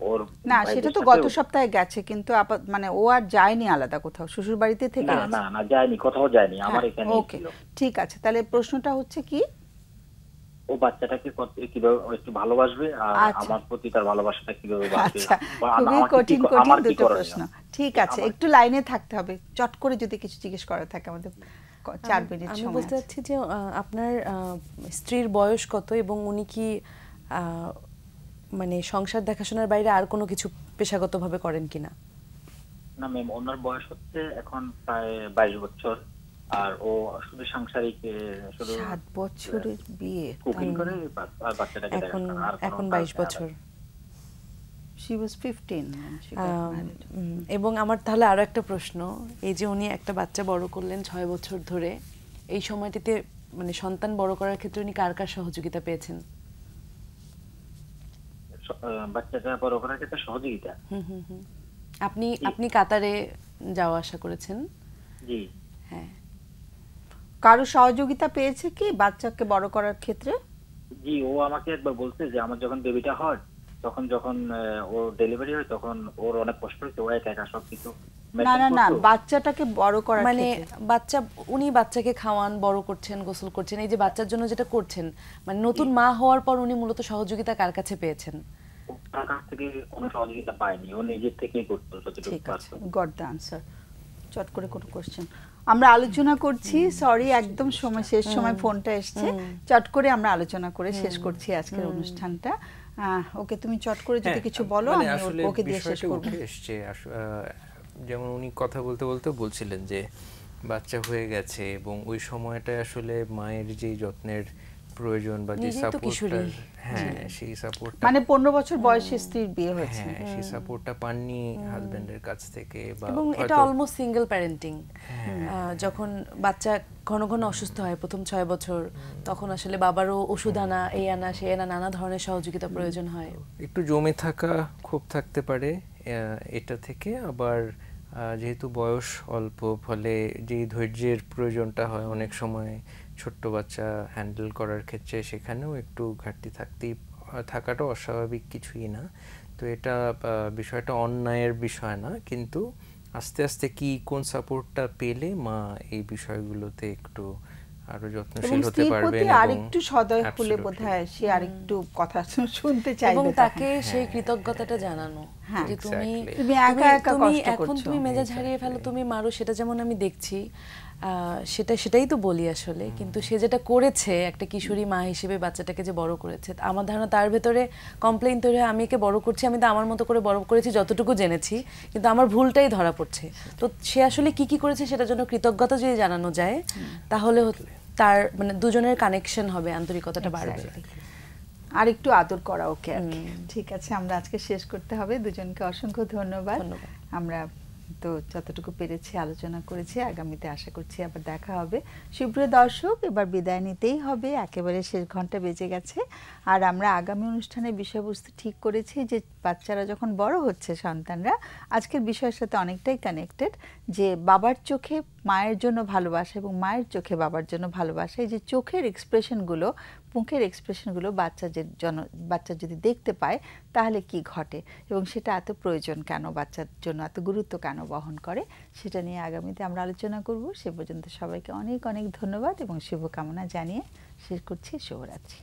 ওর না, সেটা তো গত সপ্তাহে গেছে, কিন্তু মানে ও আর যায়নি আলাদা কোথাও, শ্বশুর বাড়িতে থেকে গেছে। না না যায়নি, কোথাও যায়নি, আমার এখানে ছিল। ঠিক আছে, তাহলে প্রশ্নটা হচ্ছে কি, ও বাচ্চাটাকে কিভাবে একটু ভালোবাসবে আর আমার প্রতি তার ভালোবাসাটা কিভাবে বাড়বে। খুবই কঠিন দুটো প্রশ্ন। ঠিক আছে, একটু লাইনে থাকতে হবে, চট করে যদি কিছু জিজ্ঞেস করা থাকে। আমাদের 4 মিনিট সময় আছে। আমি বলতে চাচ্ছি যে আপনার স্ত্রীর বয়স কত এবং উনি কি মানে সংসার দেখাশোনার বাইরে আর কোনো কিছু পেশাগতভাবে করেন কিনা? না ম্যাম, ওনার বয়স হচ্ছে এখন প্রায় 22 বছর, আর ও শুধু সাংসারিক, শুধু 7 বছরের বিয়ে, কুকিং করে আর বাচ্চাটাকে দেখেন। এখন 22 বছর। She was 15 when she got married. এবং আমার তাহলে আরো একটা প্রশ্ন, এই যে উনি একটা বাচ্চা বড় করলেন 6 বছর ধরে, এই সময়টিতে মানে সন্তান বড় করার ক্ষেত্রে উনি কার কার সহযোগিতা পেয়েছেন? বাচ্চাটা বড় করার ক্ষেত্রে সহযোগিতা? আপনি কাতারে যাওয়া আসা করেছেন? জি হ্যাঁ। কারো সহযোগিতা পেয়েছে কি বাচ্চাকে বড় করার ক্ষেত্রে? জি, ও আমাকে একবার বলছে যে আমার যখন বেবিটা হয়, যখন ওর ডেলিভারি হয়, তখন ওর অনেক কষ্ট হয়েছে, ও একা সবকিছু। না, বাচ্চাটাকে বড় করার মানে উনি বাচ্চাকে খাওয়ান, বড় করছেন, গোসল করছেন, এই যে বাচ্চার জন্য যেটা করছেন, মানে নতুন মা হওয়ার পর উনি মূলত সহযোগিতা কার কাছে পেয়েছেন? তার কাছ থেকে কোনো সহযোগিতা পায়নি, ও নিজের থেকেই করতো। ঠিক আছে, গট দ্য আনসার। চট করে কোনো কোশ্চেন আমরা আলোচনা করছি, সরি একদম সময় শেষ, সময় ফোনটা এসছে, চট করে আমরা আলোচনা করে শেষ করছি আজকের অনুষ্ঠানটা। ওকে, তুমি চট করে যদি কিছু বলো, আমি ওকে দিয়ে শেষ করব। যেমন উনি কথা বলতে বলতে বলছিলেন যে বাচ্চা হয়ে গেছে এবং ওই সময়টা আসলে মায়ের যে যত্নের প্রয়োজন বা যে নিজেই তো কিশোরী। সাপোর্টটা, হ্যাঁ সেই সাপোর্টটা, মানে 15 বছর বয়সে স্ত্রীর বিয়ে হয়েছে। হ্যাঁ সেই সাপোর্টটা পাননি হাজবেন্ডের কাছ থেকে, বা এবং এটা অলমোস্ট সিঙ্গেল প্যারেন্টিং। যখন বাচ্চা ঘন ঘন অসুস্থ হয় প্রথম 6 বছর, তখন আসলে বাবারও ওষুধ আনা, এই আনা সেই আনা, নানা ধরনের সহযোগিতা প্রয়োজন হয়। একটু জমে থাকা ক্ষোভ থাকতে পারে এটা থেকে। আবার যেহেতু বয়স অল্প, ফলে যেই ধৈর্যের প্রয়োজনটা হয় অনেক সময় ছোট্ট বাচ্চা হ্যান্ডেল করার ক্ষেত্রে, সেখানেও একটু ঘাটতি থাকাটা অস্বাভাবিক কিছুই না। তো এটা বিষয়টা অন্যায়ের বিষয় না, কিন্তু আস্তে আস্তে কোন সাপোর্টটা পেলে মা এই বিষয়গুলোতে একটু আরো যত্নশীল হতে পারবেন আর একটু সদয় হলে বোধহয় সে আর একটু কথা শুনতে চাইবে, এবং তাকে সেই কৃতজ্ঞতাটা জানানো যে তুমি এখন তুমি মেজাজ হারিয়ে ফেলো, তুমি মারো, সেটা যেমন আমি দেখছি, সেটাই তো বলি আসলে। কিন্তু সে যেটা করেছে একটা কিশোরী মা হিসেবে, বাচ্চাটাকে যে বড় করেছে, আমার ধারণা তার ভেতরে কমপ্লেইন তৈরি হয়, আমি একে বড় করছি, আমি তো আমার মতো করে বড় করেছি যতটুকু জেনেছি, কিন্তু আমার ভুলটাই ধরা পড়ছে। তো সে আসলে কি করেছে সেটার জন্য কৃতজ্ঞতা যদি জানানো যায়, তাহলে তার মানে দুজনের কানেকশন হবে, আন্তরিকতাটা বাড়বে। আর একটু আদর করা ওকে। ঠিক আছে, আমরা আজকে শেষ করতে হবে। দুজনকে অসংখ্য ধন্যবাদ। আমরা তো যতটুকু পেরেছি আলোচনা করেছি, আগামীতে আশা করছি আবার দেখা হবে। সুপ্রিয় দর্শক, এবার বিদায় নিতেই হবে, একেবারে শেষ ঘন্টা বেজে গেছে। আর আমরা আগামী অনুষ্ঠানের বিষয়বস্তু ঠিক করেছি যে বাচ্চারা যখন বড় হচ্ছে, সন্তানরা আজকের বিষয়ের সাথে অনেকটাই কানেক্টেড, যে বাবার চোখে মায়ের জন্য ভালোবাসা এবং মায়ের চোখে বাবার জন্য ভালোবাসা, এই যে চোখের এক্সপ্রেশনগুলো, মুখের এক্সপ্রেশনগুলো বাচ্চা যদি দেখতে পায় তাহলে কি ঘটে, এবং সেটা এত প্রয়োজন কেন, বাচ্চার জন্য এত গুরুত্ব কেন বহন করে, সেটা নিয়ে আগামীতে আমরা আলোচনা করব। সে পর্যন্ত সবাইকে অনেক অনেক ধন্যবাদ এবং শুভকামনা জানিয়ে শেষ করছি। শুভরাত্রি।